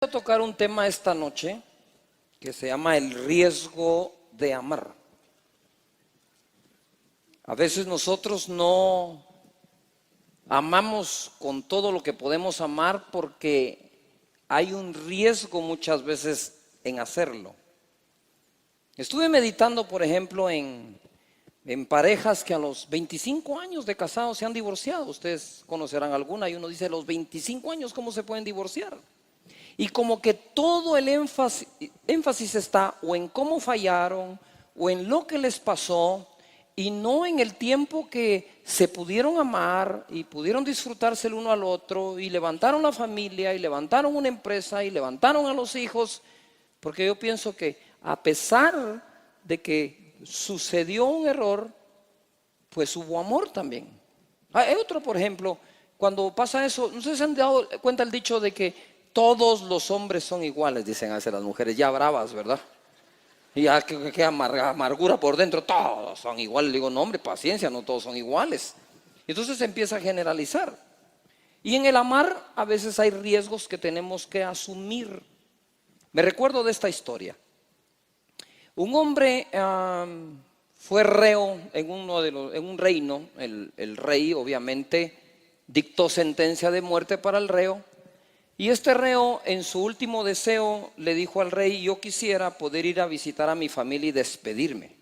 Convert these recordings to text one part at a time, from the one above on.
Voy a tocar un tema esta noche que se llama el riesgo de amar. A veces nosotros no amamos con todo lo que podemos amar porque hay un riesgo muchas veces en hacerlo. Estuve meditando, por ejemplo, en parejas que a los 25 años de casados se han divorciado. Ustedes conocerán alguna y uno dice, a los 25 años, ¿cómo se pueden divorciar? Y como que todo el énfasis está o en cómo fallaron o en lo que les pasó y no en el tiempo que se pudieron amar y pudieron disfrutarse el uno al otro y levantaron la familia y levantaron una empresa y levantaron a los hijos. Porque yo pienso que a pesar de que sucedió un error, pues hubo amor también. Hay otro, por ejemplo, cuando pasa eso, no sé si se han dado cuenta el dicho de que todos los hombres son iguales, dicen a veces las mujeres, ya bravas, ¿verdad? Y ya que amargura por dentro, todos son iguales. Le digo, no hombre, paciencia, no todos son iguales. Entonces se empieza a generalizar. Y en el amar a veces hay riesgos que tenemos que asumir. Me recuerdo de esta historia. Un hombre fue reo en un reino. El rey obviamente dictó sentencia de muerte para el reo. Y este reo en su último deseo le dijo al rey, yo quisiera poder ir a visitar a mi familia y despedirme.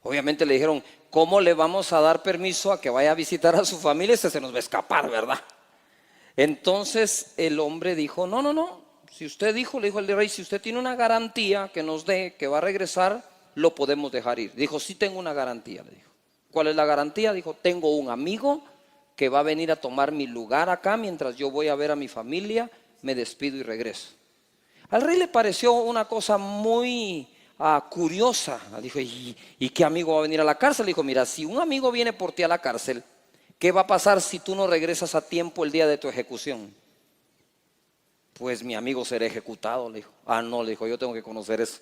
Obviamente le dijeron, ¿cómo le vamos a dar permiso a que vaya a visitar a su familia? Se nos va a escapar, ¿verdad? Entonces el hombre dijo, no, si usted dijo, le dijo el rey, si usted tiene una garantía que nos dé que va a regresar, lo podemos dejar ir. Dijo, sí tengo una garantía, le dijo. ¿Cuál es la garantía? Dijo, tengo un amigo que va a venir a tomar mi lugar acá mientras yo voy a ver a mi familia, me despido y regreso. Al rey le pareció una cosa muy curiosa. Dijo, ¿y qué amigo va a venir a la cárcel? Dijo, mira, si un amigo viene por ti a la cárcel, ¿qué va a pasar si tú no regresas a tiempo el día de tu ejecución? Pues mi amigo será ejecutado, le dijo. No, le dijo, yo tengo que conocer eso.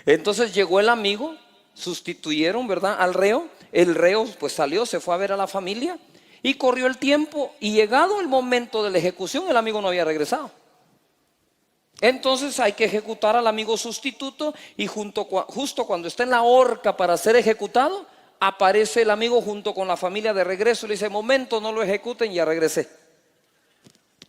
Entonces llegó el amigo, sustituyeron, ¿verdad?, al reo. El reo pues salió, se fue a ver a la familia. Y corrió el tiempo y llegado el momento de la ejecución, el amigo no había regresado. Entonces hay que ejecutar al amigo sustituto y justo cuando está en la horca para ser ejecutado, aparece el amigo junto con la familia de regreso. Le dice, momento, no lo ejecuten, ya regresé.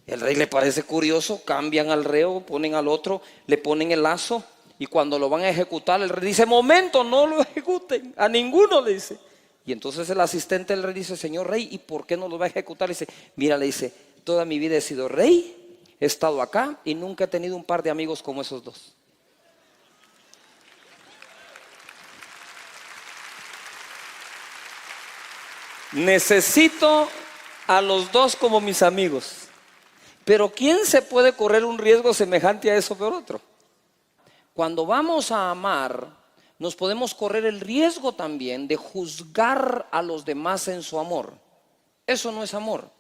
El rey le parece curioso, cambian al reo, ponen al otro, le ponen el lazo y cuando lo van a ejecutar, el rey dice, momento, no lo ejecuten, a ninguno, le dice. Y entonces el asistente del rey dice, señor rey, ¿y por qué no lo va a ejecutar? Le dice, mira, le dice, toda mi vida he sido rey, he estado acá y nunca he tenido un par de amigos como esos dos. Necesito a los dos como mis amigos. Pero ¿quién se puede correr un riesgo semejante a eso por otro? Cuando vamos a amar, nos podemos correr el riesgo también de juzgar a los demás en su amor. Eso no es amor.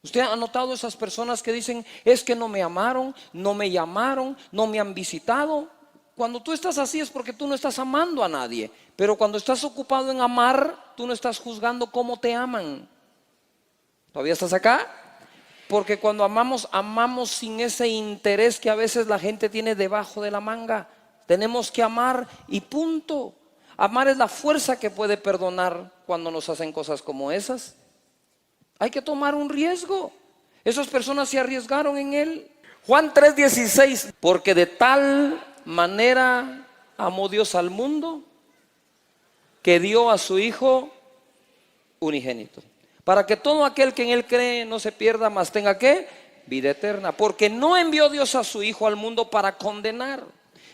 ¿Usted ha notado esas personas que dicen, es que no me amaron, no me llamaron, no me han visitado? Cuando tú estás así es porque tú no estás amando a nadie. Pero cuando estás ocupado en amar, tú no estás juzgando cómo te aman. ¿Todavía estás acá? Porque cuando amamos, amamos sin ese interés que a veces la gente tiene debajo de la manga. Tenemos que amar y punto. Amar es la fuerza que puede perdonar cuando nos hacen cosas como esas. Hay que tomar un riesgo. Esas personas se arriesgaron en él. Juan 3:16, porque de tal manera amó Dios al mundo que dio a su Hijo unigénito, para que todo aquel que en él cree no se pierda, mas tenga ¿qué? Vida eterna. Porque no envió Dios a su Hijo al mundo para condenar,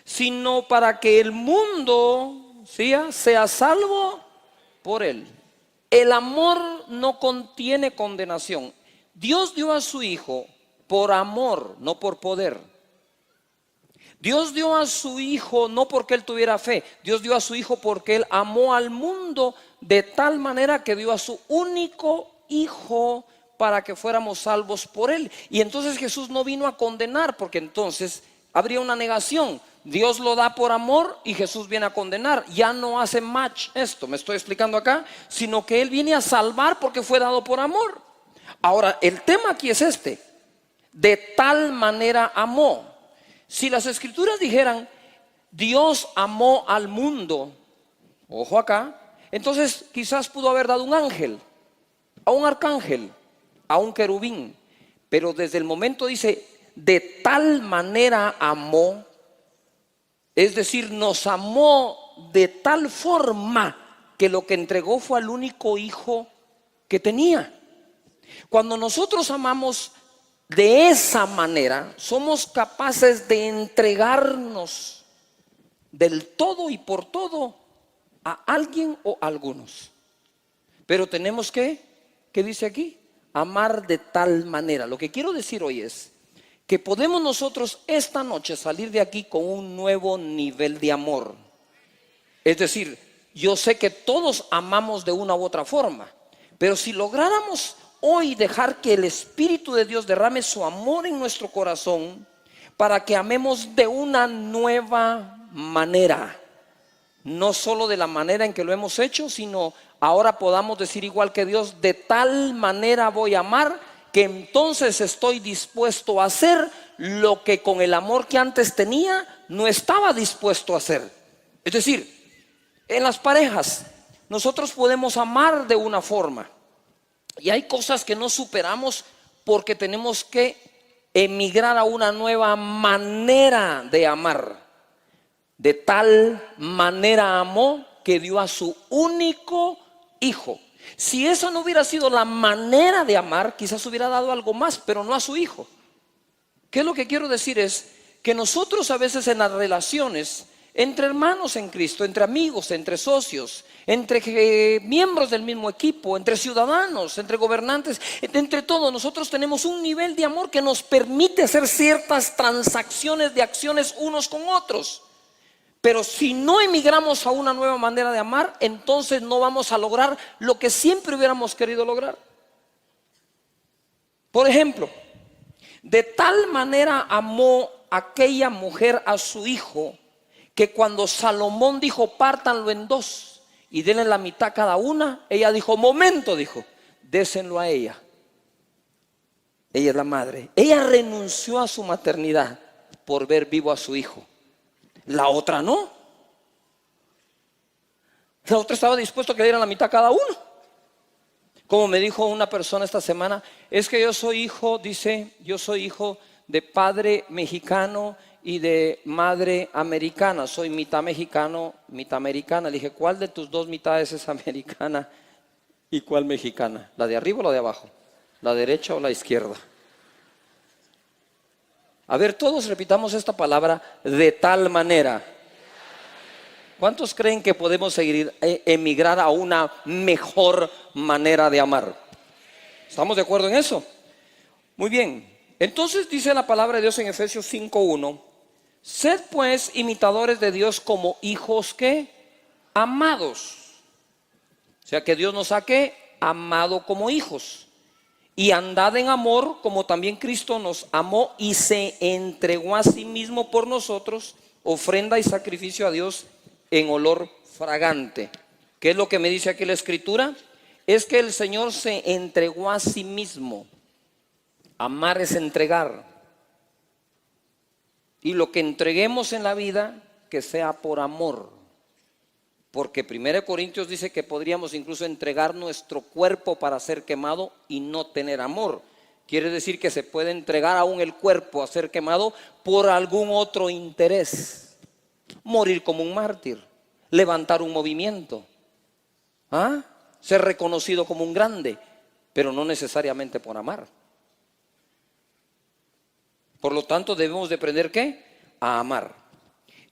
sino para que el mundo sea salvo por él. El amor no contiene condenación. Dios dio a su Hijo por amor, no por poder. Dios dio a su Hijo no porque Él tuviera fe. Dios dio a su Hijo porque Él amó al mundo de tal manera que dio a su único Hijo para que fuéramos salvos por Él. Y entonces Jesús no vino a condenar, porque entonces habría una negación. Dios lo da por amor y Jesús viene a condenar. Ya no hace match esto, me estoy explicando acá, sino que Él viene a salvar porque fue dado por amor. Ahora, el tema aquí es este. De tal manera amó. Si las escrituras dijeran, Dios amó al mundo, ojo acá, entonces quizás pudo haber dado un ángel, a un arcángel, a un querubín. Pero desde el momento dice, de tal manera amó, es decir, nos amó de tal forma que lo que entregó fue al único hijo que tenía. Cuando nosotros amamos de esa manera, somos capaces de entregarnos del todo y por todo a alguien o algunos. Pero tenemos que, ¿qué dice aquí? Amar de tal manera. Lo que quiero decir hoy es que podemos nosotros esta noche salir de aquí con un nuevo nivel de amor. Es decir, yo sé que todos amamos de una u otra forma, pero si lográramos hoy dejar que el Espíritu de Dios derrame su amor en nuestro corazón para que amemos de una nueva manera, no solo de la manera en que lo hemos hecho, sino ahora podamos decir igual que Dios, de tal manera voy a amar que entonces estoy dispuesto a hacer lo que con el amor que antes tenía no estaba dispuesto a hacer. Es decir, en las parejas nosotros podemos amar de una forma y hay cosas que no superamos porque tenemos que emigrar a una nueva manera de amar. De tal manera amó que dio a su único hijo. Si esa no hubiera sido la manera de amar, quizás hubiera dado algo más, pero no a su hijo. ¿Qué es lo que quiero decir? Es que nosotros a veces en las relaciones, entre hermanos en Cristo, entre amigos, entre socios, entre miembros del mismo equipo, entre ciudadanos, entre gobernantes, entre todos, nosotros tenemos un nivel de amor que nos permite hacer ciertas transacciones de acciones unos con otros. Pero si no emigramos a una nueva manera de amar, entonces no vamos a lograr lo que siempre hubiéramos querido lograr. Por ejemplo, de tal manera amó aquella mujer a su hijo, que cuando Salomón dijo, pártanlo en dos y denle la mitad cada una, ella dijo, momento, dijo, désenlo a ella. Ella es la madre. Ella renunció a su maternidad por ver vivo a su hijo. La otra no. La otra estaba dispuesta a que le dieran la mitad cada uno. Como me dijo una persona esta semana, es que yo soy hijo, dice, yo soy hijo de padre mexicano y de madre americana. Soy mitad mexicano, mitad americana. Le dije, ¿cuál de tus dos mitades es americana y cuál mexicana? ¿La de arriba o la de abajo? ¿La derecha o la izquierda? A ver, todos repitamos esta palabra, de tal manera. ¿Cuántos creen que podemos emigrar a una mejor manera de amar? ¿Estamos de acuerdo en eso? Muy bien. Entonces dice la palabra de Dios en Efesios 5:1, sed pues imitadores de Dios como hijos que amados. O sea que Dios nos ha amado como hijos. Y andad en amor como también Cristo nos amó y se entregó a sí mismo por nosotros, ofrenda y sacrificio a Dios en olor fragante. ¿Qué es lo que me dice aquí la Escritura? Es que el Señor se entregó a sí mismo. Amar es entregar. Y lo que entreguemos en la vida, que sea por amor. Porque 1 Corintios dice que podríamos incluso entregar nuestro cuerpo para ser quemado y no tener amor. Quiere decir que se puede entregar aún el cuerpo a ser quemado por algún otro interés. Morir como un mártir, levantar un movimiento, ser reconocido como un grande, pero no necesariamente por amar. Por lo tanto, debemos de aprender ¿qué? A amar.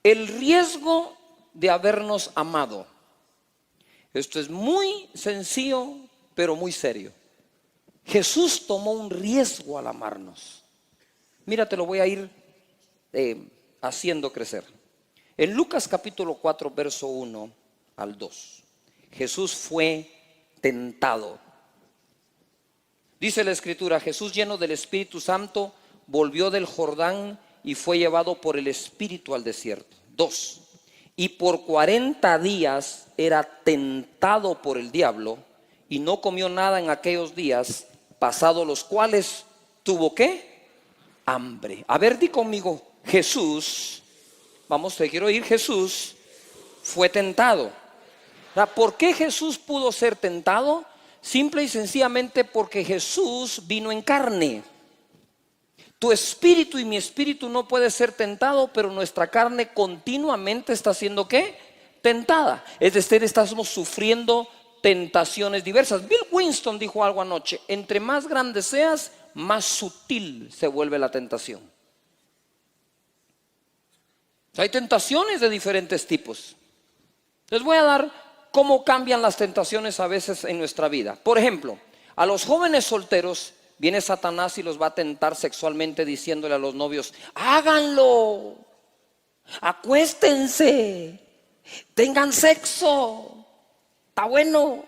El riesgo de habernos amado. Esto es muy sencillo, pero muy serio. Jesús tomó un riesgo al amarnos. Mira, te lo voy a ir haciendo crecer. En Lucas capítulo 4, verso 1 al 2, Jesús fue tentado. Dice la Escritura, Jesús lleno del Espíritu Santo volvió del Jordán y fue llevado por el Espíritu al desierto. 2. Y por 40 días era tentado por el diablo y no comió nada en aquellos días, pasados los cuales tuvo ¿qué? hambre. A ver, di conmigo, Jesús, vamos, te quiero oír, Jesús fue tentado. ¿Por qué Jesús pudo ser tentado? Simple y sencillamente porque Jesús vino en carne. Tu espíritu y mi espíritu no puede ser tentado, pero nuestra carne continuamente está siendo ¿qué? Tentada. Es decir, estamos sufriendo tentaciones diversas. Bill Winston dijo algo anoche: entre más grande seas, más sutil se vuelve la tentación. Hay tentaciones de diferentes tipos. Les voy a dar cómo cambian las tentaciones a veces en nuestra vida. Por ejemplo, a los jóvenes solteros viene Satanás y los va a tentar sexualmente diciéndole a los novios: háganlo, acuéstense, tengan sexo, está bueno.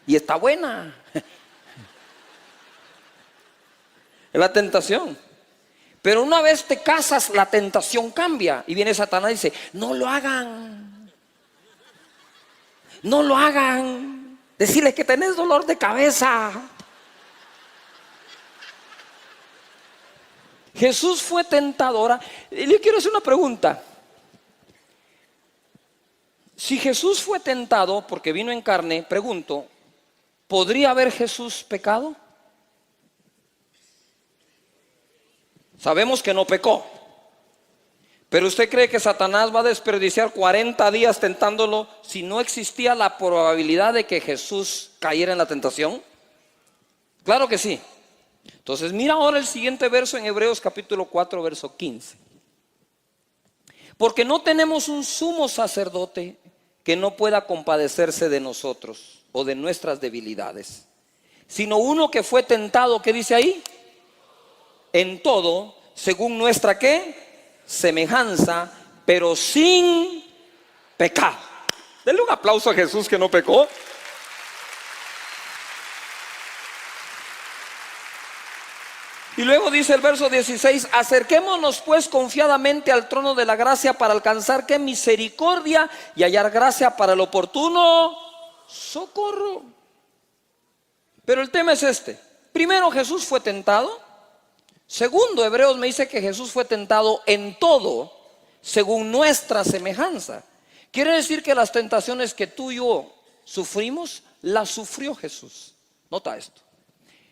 Y está buena. Es la tentación. Pero una vez te casas, la tentación cambia. Y viene Satanás y dice: no lo hagan. No lo hagan. Decirles que tenés dolor de cabeza. Jesús fue tentadora. Y le quiero hacer una pregunta. Si Jesús fue tentado porque vino en carne, pregunto, ¿podría haber Jesús pecado? Sabemos que no pecó. Pero ¿usted cree que Satanás va a desperdiciar 40 días tentándolo si no existía la probabilidad de que Jesús cayera en la tentación? Claro que sí. Entonces mira ahora el siguiente verso en Hebreos capítulo 4 verso 15. Porque no tenemos un sumo sacerdote que no pueda compadecerse de nosotros o de nuestras debilidades, sino uno que fue tentado, ¿qué dice ahí? En todo, según nuestra ¿qué? Semejanza, pero sin pecado. Denle un aplauso a Jesús que no pecó. Y luego dice el verso 16: acerquémonos pues confiadamente al trono de la gracia para alcanzar ¿qué? Misericordia y hallar gracia para el oportuno socorro. Pero el tema es este: primero, Jesús fue tentado. Segundo, Hebreos me dice que Jesús fue tentado en todo según nuestra semejanza. Quiere decir que las tentaciones que tú y yo sufrimos, las sufrió Jesús. Nota esto: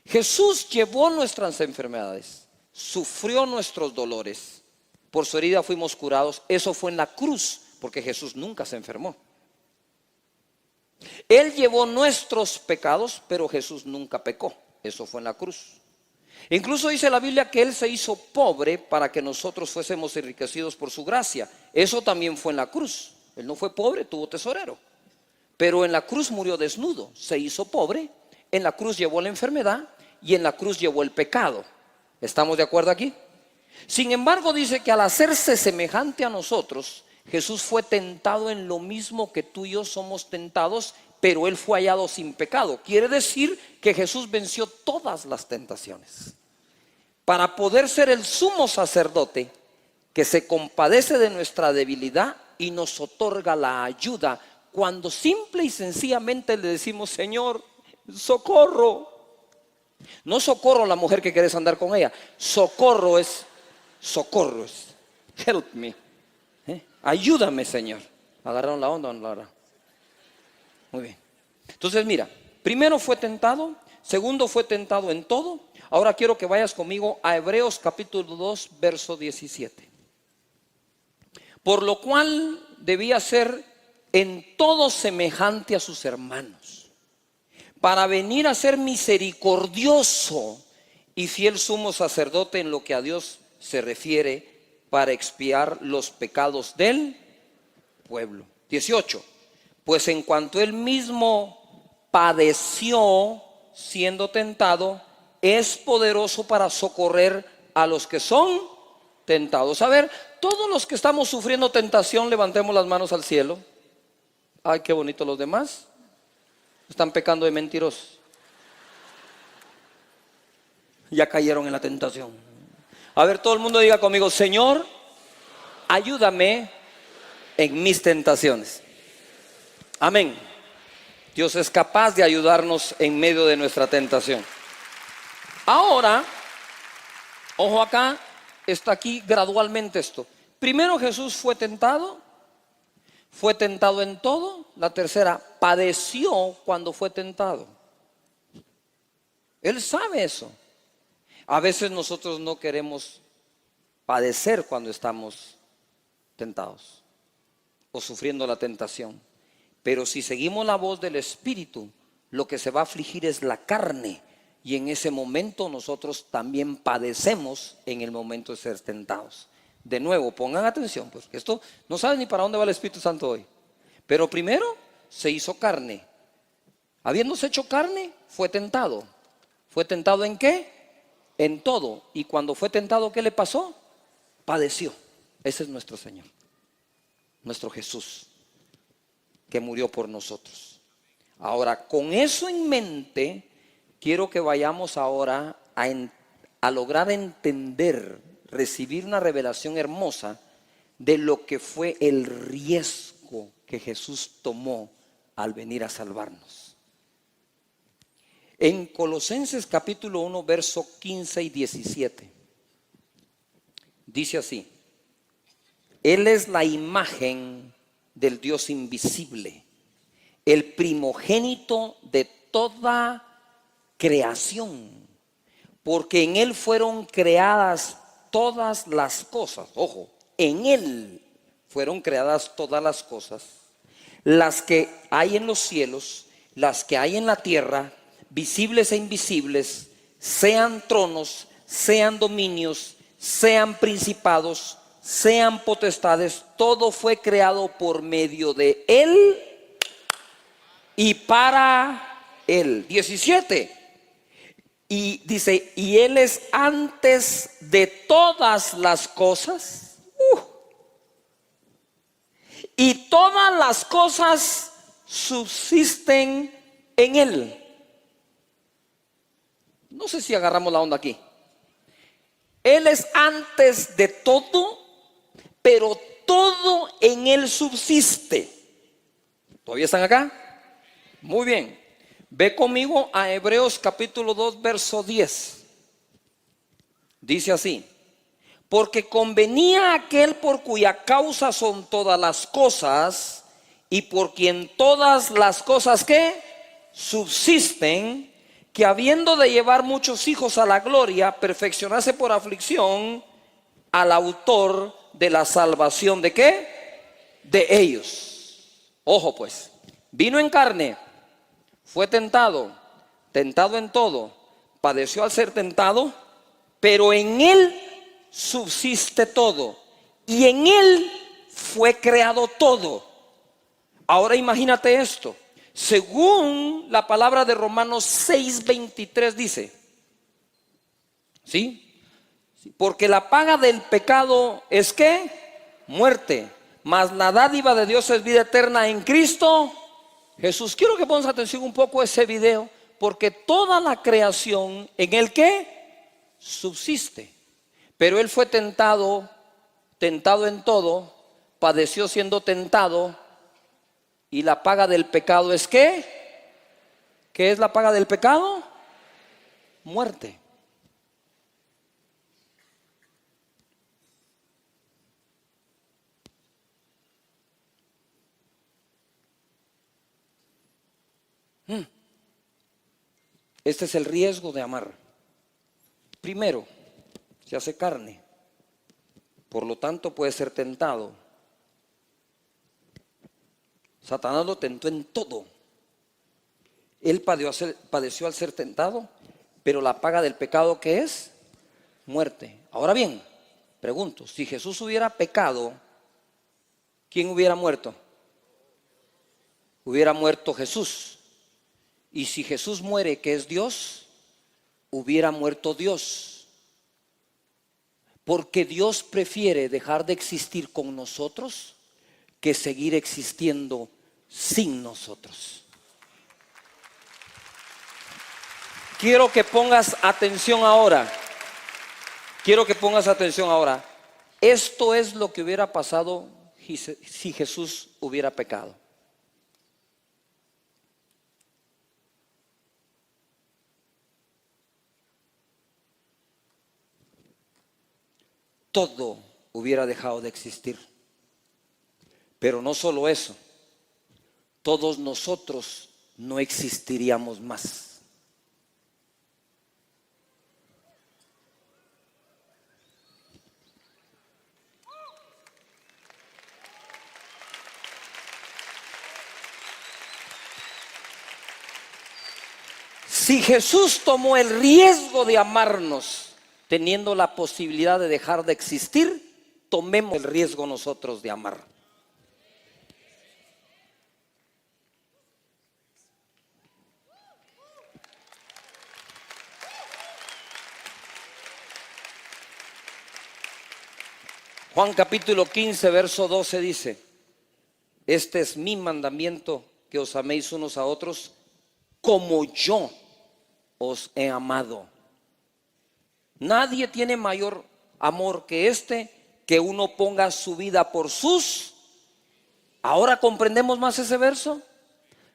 Jesús llevó nuestras enfermedades, sufrió nuestros dolores, por su herida fuimos curados. Eso fue en la cruz, porque Jesús nunca se enfermó. Él llevó nuestros pecados, pero Jesús nunca pecó. Eso fue en la cruz. Incluso dice la Biblia que Él se hizo pobre para que nosotros fuésemos enriquecidos por su gracia. Eso también fue en la cruz. Él no fue pobre, tuvo tesorero. Pero en la cruz murió desnudo, se hizo pobre. En la cruz llevó la enfermedad y en la cruz llevó el pecado. ¿Estamos de acuerdo aquí? Sin embargo, dice que al hacerse semejante a nosotros, Jesús fue tentado en lo mismo que tú y yo somos tentados, pero Él fue hallado sin pecado. Quiere decir que Jesús venció todas las tentaciones. Para poder ser el sumo sacerdote que se compadece de nuestra debilidad y nos otorga la ayuda cuando simple y sencillamente le decimos: Señor, socorro. No socorro a la mujer que quieres andar con ella. Socorro es help me. Ayúdame, Señor. ¿Agarraron la onda o no la agarraron? Muy bien. Entonces mira, primero fue tentado, segundo fue tentado en todo. Ahora quiero que vayas conmigo a Hebreos capítulo 2 verso 17. Por lo cual debía ser en todo semejante a sus hermanos, para venir a ser misericordioso y fiel sumo sacerdote en lo que a Dios se refiere, para expiar los pecados del pueblo. 18. Pues en cuanto Él mismo padeció siendo tentado, es poderoso para socorrer a los que son tentados. A ver, todos los que estamos sufriendo tentación, levantemos las manos al cielo. Ay, qué bonito. Los demás están pecando de mentirosos. Ya cayeron en la tentación. A ver, todo el mundo diga conmigo: Señor, ayúdame en mis tentaciones. Amén. Dios es capaz de ayudarnos en medio de nuestra tentación. Ahora, Ojo acá, está aquí gradualmente esto. Primero Jesús fue tentado en todo. La tercera, padeció cuando fue tentado. Él sabe eso. A veces nosotros no queremos padecer cuando estamos tentados o sufriendo la tentación. Pero si seguimos la voz del Espíritu, lo que se va a afligir es la carne. Y en ese momento nosotros también padecemos en el momento de ser tentados. De nuevo, pongan atención, porque esto no sabe ni para dónde va el Espíritu Santo hoy. Pero primero se hizo carne. Habiéndose hecho carne, fue tentado. ¿Fue tentado en qué? En todo. Y cuando fue tentado, ¿qué le pasó? Padeció. Ese es nuestro Señor, nuestro Jesús, que murió por nosotros. Ahora, con eso en mente, quiero que vayamos ahora a lograr entender, recibir una revelación hermosa de lo que fue el riesgo que Jesús tomó al venir a salvarnos. En Colosenses capítulo 1, verso 15 y 17, dice así: Él es la imagen del Dios invisible, el primogénito de toda creación, porque en Él fueron creadas todas las cosas. Ojo, en Él fueron creadas todas las cosas, las que hay en los cielos, las que hay en la tierra, visibles e invisibles, sean tronos, sean dominios, sean principados, sean potestades. Todo fue creado por medio de Él y para Él. 17. Y dice, y Él es antes de todas las cosas. Y todas las cosas subsisten en Él. No sé si agarramos la onda aquí. Él es antes de todo, pero todo en Él subsiste. ¿Todavía están acá? Muy bien. Ve conmigo a Hebreos capítulo 2, verso 10. Dice así: porque convenía a aquel por cuya causa son todas las cosas, y por quien todas las cosas que subsisten, que habiendo de llevar muchos hijos a la gloria, perfeccionase por aflicción al autor de la salvación. ¿De qué? De ellos. Ojo pues, vino en carne, fue tentado, tentado en todo, padeció al ser tentado, pero en Él subsiste todo y en Él fue creado todo. Ahora imagínate esto. Según la palabra de Romanos 6:23 dice, ¿sí? Porque la paga del pecado es ¿qué? Muerte, mas la dádiva de Dios es vida eterna en Cristo Jesús. Quiero que pongas atención un poco a ese video, porque toda la creación en el que subsiste, pero Él fue tentado en todo, padeció siendo tentado, y la paga del pecado es ¿qué? ¿Qué es la paga del pecado? Muerte. Este es el riesgo de amar. Primero, se hace carne, por lo tanto puede ser tentado. Satanás lo tentó en todo. Él padeció al ser tentado, pero la paga del pecado, ¿qué es? Muerte. Ahora bien, pregunto, si Jesús hubiera pecado, ¿quién hubiera muerto? Hubiera muerto Jesús. Y si Jesús muere, que es Dios, hubiera muerto Dios. Porque Dios prefiere dejar de existir con nosotros que seguir existiendo sin nosotros. Quiero que pongas atención ahora. Quiero que pongas atención ahora. Esto es lo que hubiera pasado si Jesús hubiera pecado. todo hubiera dejado de existir. Pero no solo eso, todos nosotros no existiríamos más. Si Jesús tomó el riesgo de amarnos, teniendo la posibilidad de dejar de existir, tomemos el riesgo nosotros de amar. Juan capítulo 15, verso 12 dice: este es mi mandamiento, que os améis unos a otros como yo os he amado. Nadie tiene mayor amor que este, que uno ponga su vida por sus. Ahora comprendemos más ese verso.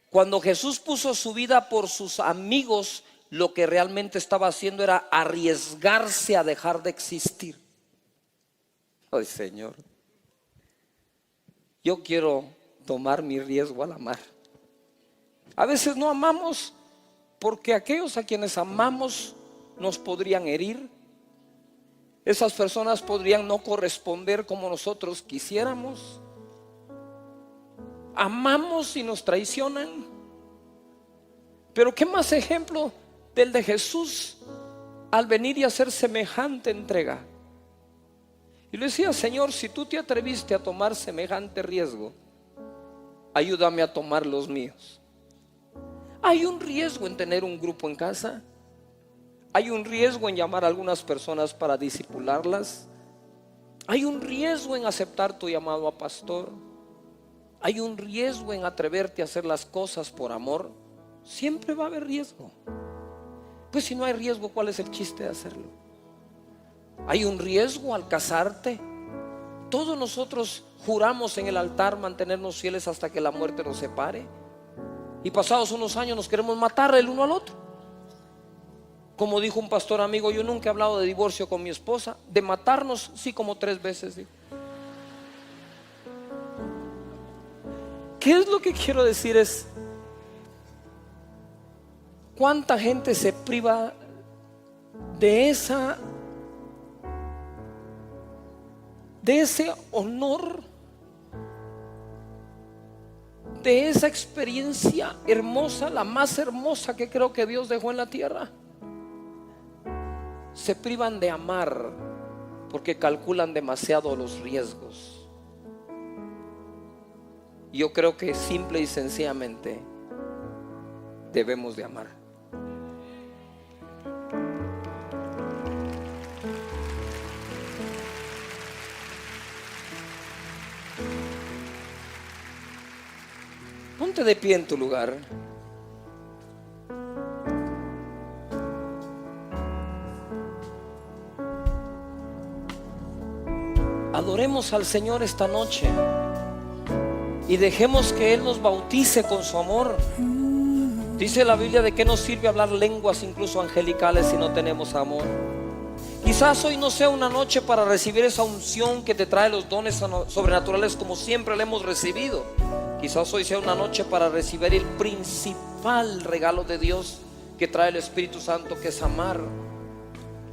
Cuando Jesús puso su vida por sus amigos, lo que realmente estaba haciendo era arriesgarse a dejar de existir. Ay, Señor, yo quiero tomar mi riesgo al amar. A veces no amamos porque aquellos a quienes amamos nos podrían herir. Esas personas podrían no corresponder como nosotros quisiéramos. Amamos y nos traicionan. Pero qué más ejemplo del de Jesús al venir y hacer semejante entrega. Y le decía: Señor, si tú te atreviste a tomar semejante riesgo, ayúdame a tomar los míos. Hay un riesgo en tener un grupo en casa. Hay un riesgo en llamar a algunas personas para discipularlas. Hay un riesgo en aceptar tu llamado a pastor. Hay un riesgo en atreverte a hacer las cosas por amor. Siempre va a haber riesgo. Pues si no hay riesgo, ¿cuál es el chiste de hacerlo? Hay un riesgo al casarte. Todos nosotros juramos en el altar mantenernos fieles hasta que la muerte nos separe. Y pasados unos años nos queremos matar el uno al otro. Como dijo un pastor amigo: yo nunca he hablado de divorcio con mi esposa. De matarnos sí, como 3 veces. ¿Sí? ¿Qué es lo que quiero decir? Es cuánta gente se priva de ese honor, de esa experiencia hermosa, la más hermosa que creo que Dios dejó en la tierra. Se privan de amar porque calculan demasiado los riesgos. Yo creo que simple y sencillamente debemos de amar. Ponte de pie en tu lugar. Adoremos al Señor esta noche y dejemos que Él nos bautice con su amor. Dice la Biblia: ¿de qué nos sirve hablar lenguas incluso angelicales si no tenemos amor? Quizás hoy no sea una noche para recibir esa unción que te trae los dones sobrenaturales como siempre la hemos recibido. Quizás hoy sea una noche para recibir el principal regalo de Dios que trae el Espíritu Santo, que es amar.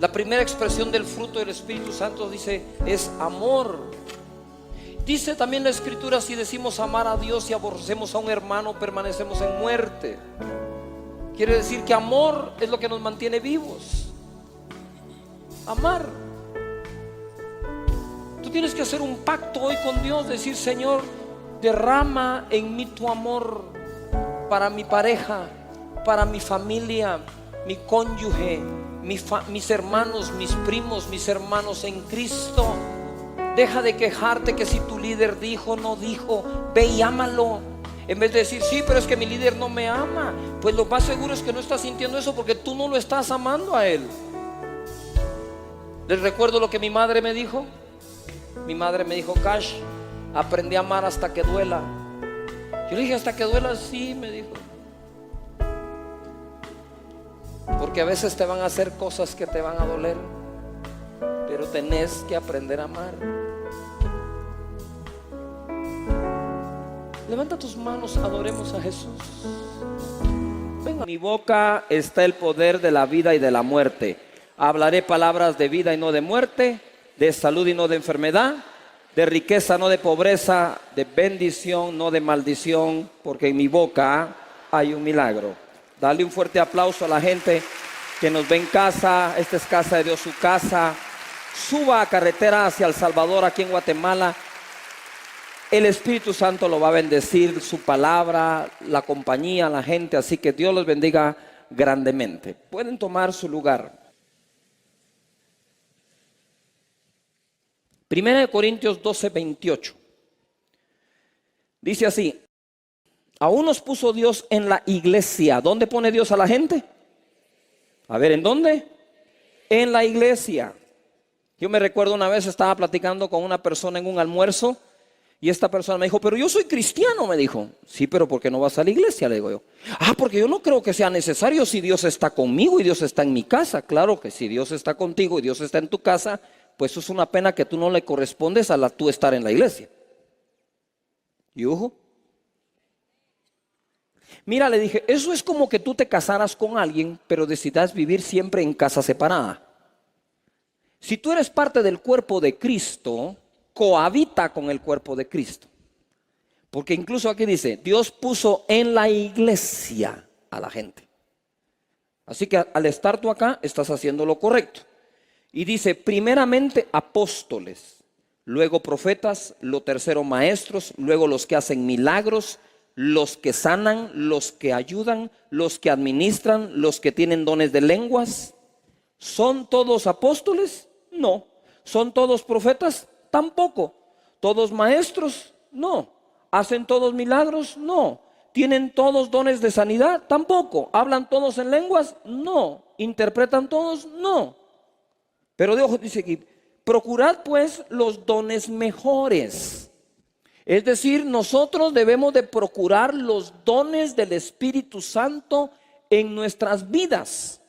La primera expresión del fruto del Espíritu Santo, dice, es amor. Dice también la Escritura: si decimos amar a Dios y aborrecemos a un hermano, permanecemos en muerte. Quiere decir que amor es lo que nos mantiene vivos. Amar. Tú tienes que hacer un pacto hoy con Dios, decir: Señor, derrama en mí tu amor para mi pareja, para mi familia, mi cónyuge, mis hermanos, mis primos, mis hermanos en Cristo. Deja de quejarte que si tu líder dijo, no dijo. Ve y ámalo. En vez de decir: sí, pero es que mi líder no me ama. Pues lo más seguro es que no estás sintiendo eso porque tú no lo estás amando a él. Les recuerdo lo que mi madre me dijo. Mi madre me dijo: Cash, aprendí a amar hasta que duela. Yo le dije: ¿hasta que duela? Sí, me dijo. Porque a veces te van a hacer cosas que te van a doler. pero tenés que aprender a amar. Levanta tus manos, adoremos a Jesús. Venga. En mi boca está el poder de la vida y de la muerte. Hablaré palabras de vida y no de muerte, de salud y no de enfermedad, de riqueza, no de pobreza, de bendición, no de maldición, porque en mi boca hay un milagro. Dale un fuerte aplauso a la gente que nos ve en casa. Esta es casa de Dios, su casa. Suba a carretera hacia El Salvador, aquí en Guatemala. El Espíritu Santo lo va a bendecir, su palabra, la compañía, la gente. Así que Dios los bendiga grandemente. Pueden tomar su lugar. 1 Corintios 12:28. Dice así: aún nos puso Dios en la iglesia. ¿Dónde pone Dios a la gente? A ver, ¿en dónde? En la iglesia. Yo me recuerdo una vez estaba platicando con una persona en un almuerzo y esta persona me dijo, pero yo soy cristiano, me dijo. Sí, pero ¿por qué no vas a la iglesia? Le digo yo. Porque yo no creo que sea necesario si Dios está conmigo y Dios está en mi casa. Claro que si Dios está contigo y Dios está en tu casa, pues eso es una pena que tú no le correspondes a tú estar en la iglesia. ¿Y ojo? Mira, le dije, eso es como que tú te casaras con alguien, pero decidas vivir siempre en casa separada. Si tú eres parte del cuerpo de Cristo, cohabita con el cuerpo de Cristo. Porque incluso aquí dice, Dios puso en la iglesia a la gente. Así que al estar tú acá, estás haciendo lo correcto. Y dice, primeramente apóstoles, luego profetas, lo tercero maestros, luego los que hacen milagros, los que sanan, los que ayudan, los que administran, los que tienen dones de lenguas. ¿Son todos apóstoles? No. ¿Son todos profetas? Tampoco. ¿Todos maestros? No. ¿Hacen todos milagros? No. ¿Tienen todos dones de sanidad? Tampoco. ¿Hablan todos en lenguas? No. ¿Interpretan todos? No. Pero Dios dice aquí, procurad pues los dones mejores. Es decir, nosotros debemos de procurar los dones del Espíritu Santo en nuestras vidas.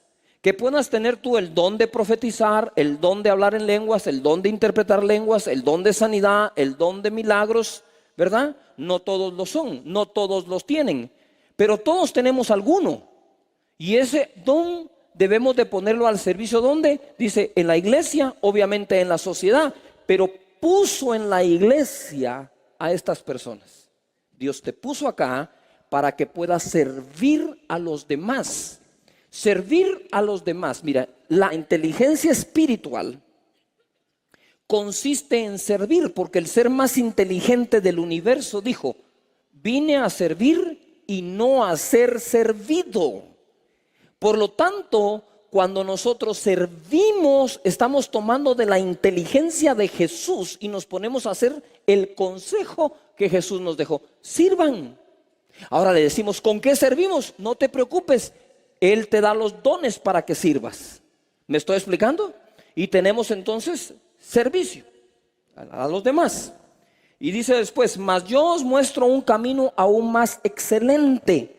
Que puedas tener tú el don de profetizar, el don de hablar en lenguas, el don de interpretar lenguas, el don de sanidad, el don de milagros, ¿verdad? No todos lo son, no todos los tienen, pero todos tenemos alguno. Y ese don debemos de ponerlo al servicio, ¿dónde? Dice, en la iglesia, obviamente en la sociedad, pero puso en la iglesia a estas personas. Dios te puso acá para que puedas servir a los demás. Servir a los demás. Mira, la inteligencia espiritual consiste en servir, porque el ser más inteligente del universo dijo, vine a servir y no a ser servido. Por lo tanto, cuando nosotros servimos, estamos tomando de la inteligencia de Jesús y nos ponemos a hacer el consejo que Jesús nos dejó. Sirvan. Ahora le decimos, ¿con qué servimos? No te preocupes, Él te da los dones para que sirvas. ¿Me estoy explicando? Y tenemos entonces servicio a los demás. Y dice después, mas yo os muestro un camino aún más excelente.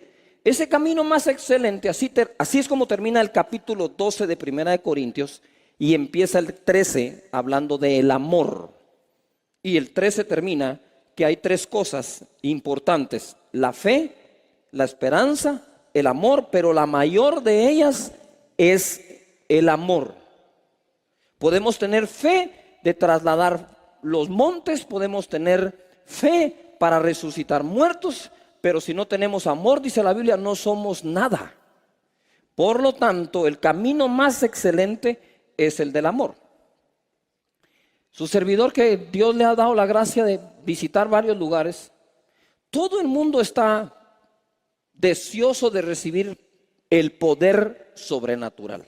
Ese camino más excelente, así es como termina el capítulo 12 de 1 Corintios y empieza el 13 hablando del amor. Y el 13 termina que hay tres cosas importantes: la fe, la esperanza, el amor, pero la mayor de ellas es el amor. Podemos tener fe de trasladar los montes, podemos tener fe para resucitar muertos, pero si no tenemos amor, dice la Biblia, no somos nada. Por lo tanto, el camino más excelente es el del amor. Su servidor, que Dios le ha dado la gracia de visitar varios lugares, todo el mundo está deseoso de recibir el poder sobrenatural.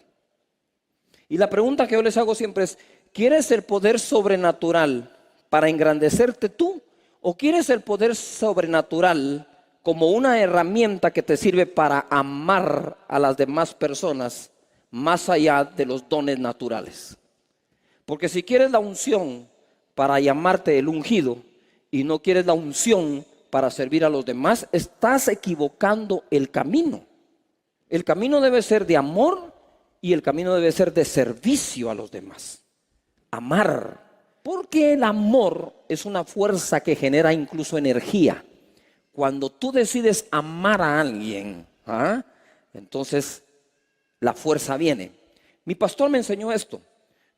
Y la pregunta que yo les hago siempre es, ¿quieres el poder sobrenatural para engrandecerte tú? ¿O quieres el poder sobrenatural como una herramienta que te sirve para amar a las demás personas más allá de los dones naturales? Porque si quieres la unción para llamarte el ungido y no quieres la unción para servir a los demás, estás equivocando el camino. El camino debe ser de amor y el camino debe ser de servicio a los demás. amar. Porque el amor es una fuerza que genera incluso energía. Cuando tú decides amar a alguien, entonces la fuerza viene. Mi pastor me enseñó esto.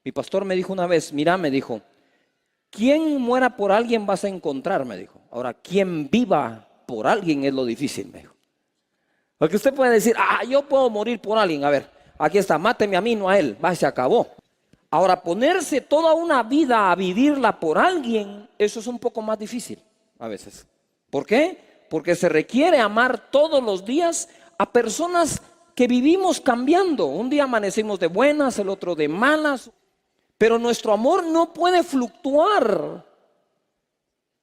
Mi pastor me dijo una vez, mira, me dijo, quien muera por alguien vas a encontrar, me dijo. Ahora, quien viva por alguien es lo difícil, me dijo. Porque usted puede decir, yo puedo morir por alguien. A ver, aquí está, máteme a mí, no a él. Va, se acabó. Ahora, ponerse toda una vida a vivirla por alguien, eso es un poco más difícil a veces. ¿Por qué? Porque se requiere amar todos los días a personas que vivimos cambiando. Un día amanecimos de buenas, el otro de malas. Pero nuestro amor no puede fluctuar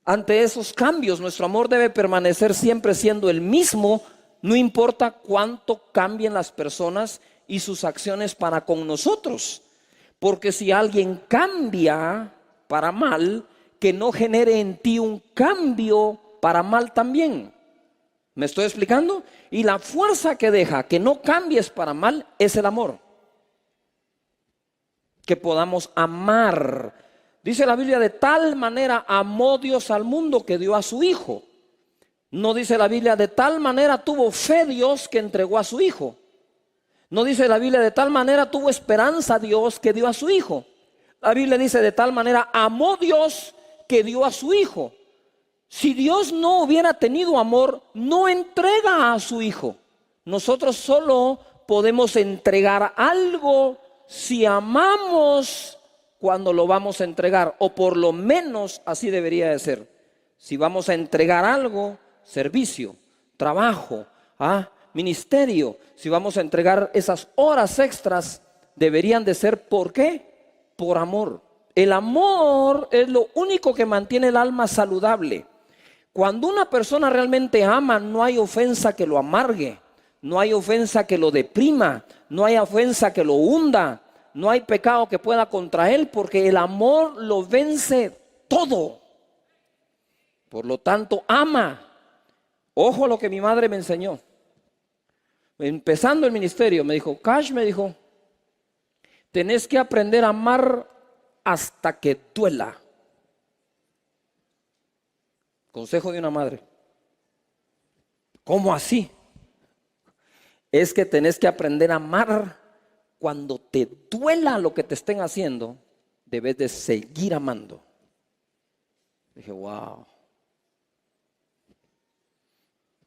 ante esos cambios. Nuestro amor debe permanecer siempre siendo el mismo, no importa cuánto cambien las personas y sus acciones para con nosotros. Porque si alguien cambia para mal, que no genere en ti un cambio para mal también. ¿Me estoy explicando? Y la fuerza que deja que no cambies para mal es el amor. Que podamos amar. Dice la Biblia, de tal manera amó Dios al mundo que dio a su Hijo. No dice la Biblia, de tal manera tuvo fe Dios que entregó a su Hijo. No dice la Biblia, de tal manera tuvo esperanza Dios que dio a su Hijo. La Biblia dice, de tal manera amó Dios que dio a su Hijo. Si Dios no hubiera tenido amor, no entrega a su Hijo. Nosotros solo podemos entregar algo si amamos cuando lo vamos a entregar, o por lo menos así debería de ser. Si vamos a entregar algo, servicio, trabajo, ministerio, si vamos a entregar esas horas extras, deberían de ser, ¿por qué? Por amor. El amor es lo único que mantiene el alma saludable. Cuando una persona realmente ama, no hay ofensa que lo amargue, no hay ofensa que lo deprima, no hay ofensa que lo hunda, no hay pecado que pueda contra él, porque el amor lo vence todo. Por lo tanto, ama. Ojo a lo que mi madre me enseñó. Empezando el ministerio, me dijo, Cash, me dijo, tenés que aprender a amar hasta que duela. Consejo de una madre. ¿Cómo así? Es que tenés que aprender a amar cuando te duela lo que te estén haciendo, debes de seguir amando. Dije, wow.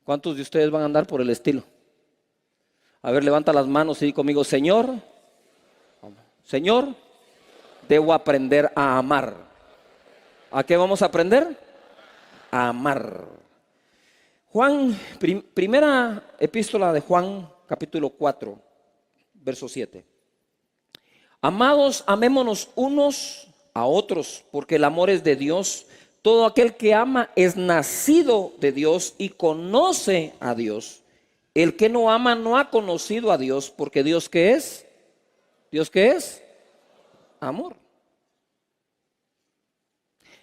¿Cuántos de ustedes van a andar por el estilo? A ver, levanta las manos y di conmigo, Señor, debo aprender a amar. ¿A qué vamos a aprender? A amar. Juan, primera epístola de Juan, capítulo 4, verso 7. Amados, amémonos unos a otros, porque el amor es de Dios. Todo aquel que ama es nacido de Dios y conoce a Dios. El que no ama no ha conocido a Dios, porque Dios ¿qué es? ¿Dios qué es? Amor.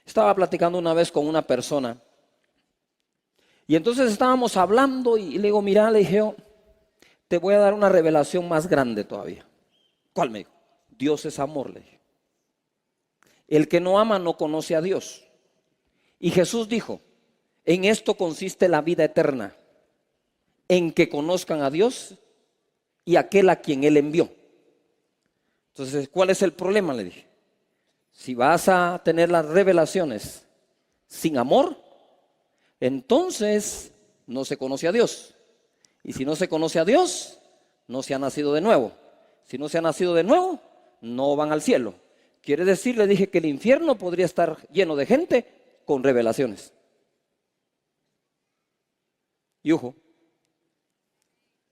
Estaba platicando una vez con una persona y entonces estábamos hablando y le digo, mira, le dije, te voy a dar una revelación más grande todavía. ¿Cuál? Me dijo, Dios es amor, le dije. El que no ama no conoce a Dios. Y Jesús dijo, en esto consiste la vida eterna, en que conozcan a Dios y aquel a quien Él envió. Entonces, ¿cuál es el problema? Le dije. Si vas a tener las revelaciones sin amor, entonces no se conoce a Dios. Y si no se conoce a Dios, no se ha nacido de nuevo. Si no se ha nacido de nuevo, no van al cielo. Quiere decir, le dije, que el infierno podría estar lleno de gente con revelaciones. Y ojo,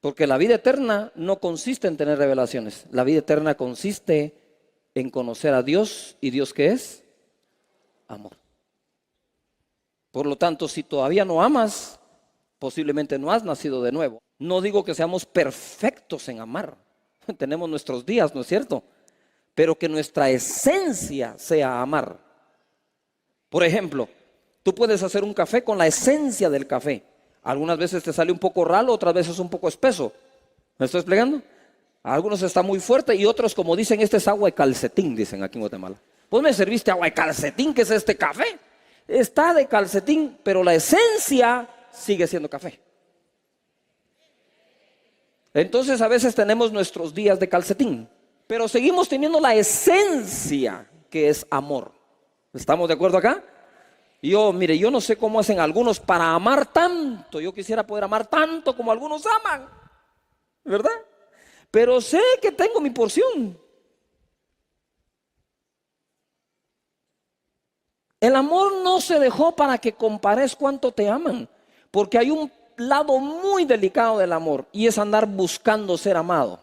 porque la vida eterna no consiste en tener revelaciones. La vida eterna consiste en conocer a Dios. ¿Y Dios qué es? Amor. Por lo tanto, si todavía no amas, posiblemente no has nacido de nuevo. No digo que seamos perfectos en amar. Tenemos nuestros días, ¿no es cierto? Pero que nuestra esencia sea amar. Por ejemplo, tú puedes hacer un café con la esencia del café. Algunas veces te sale un poco ralo, otras veces un poco espeso. ¿Me estoy explicando? Algunos está muy fuerte y otros, como dicen, este es agua de calcetín, dicen aquí en Guatemala. Vos me serviste agua de calcetín, ¿qué es este café? Está de calcetín, pero la esencia sigue siendo café. Entonces a veces tenemos nuestros días de calcetín, pero seguimos teniendo la esencia que es amor. ¿Estamos de acuerdo acá? Mire, yo no sé cómo hacen algunos para amar tanto. Yo quisiera poder amar tanto como algunos aman, ¿verdad? Pero sé que tengo mi porción. El amor no se dejó para que compares cuánto te aman, porque hay un lado muy delicado del amor y es andar buscando ser amado.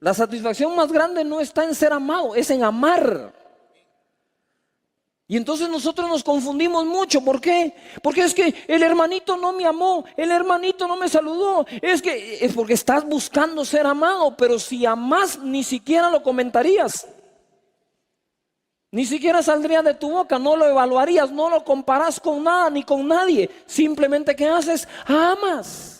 La satisfacción más grande no está en ser amado, es en amar. Y entonces nosotros nos confundimos mucho. ¿Por qué? Porque es que el hermanito no me amó, el hermanito no me saludó. Es porque estás buscando ser amado, pero si amás ni siquiera lo comentarías. Ni siquiera saldría de tu boca, no lo evaluarías, no lo comparás con nada ni con nadie. Simplemente ¿qué haces? Amas.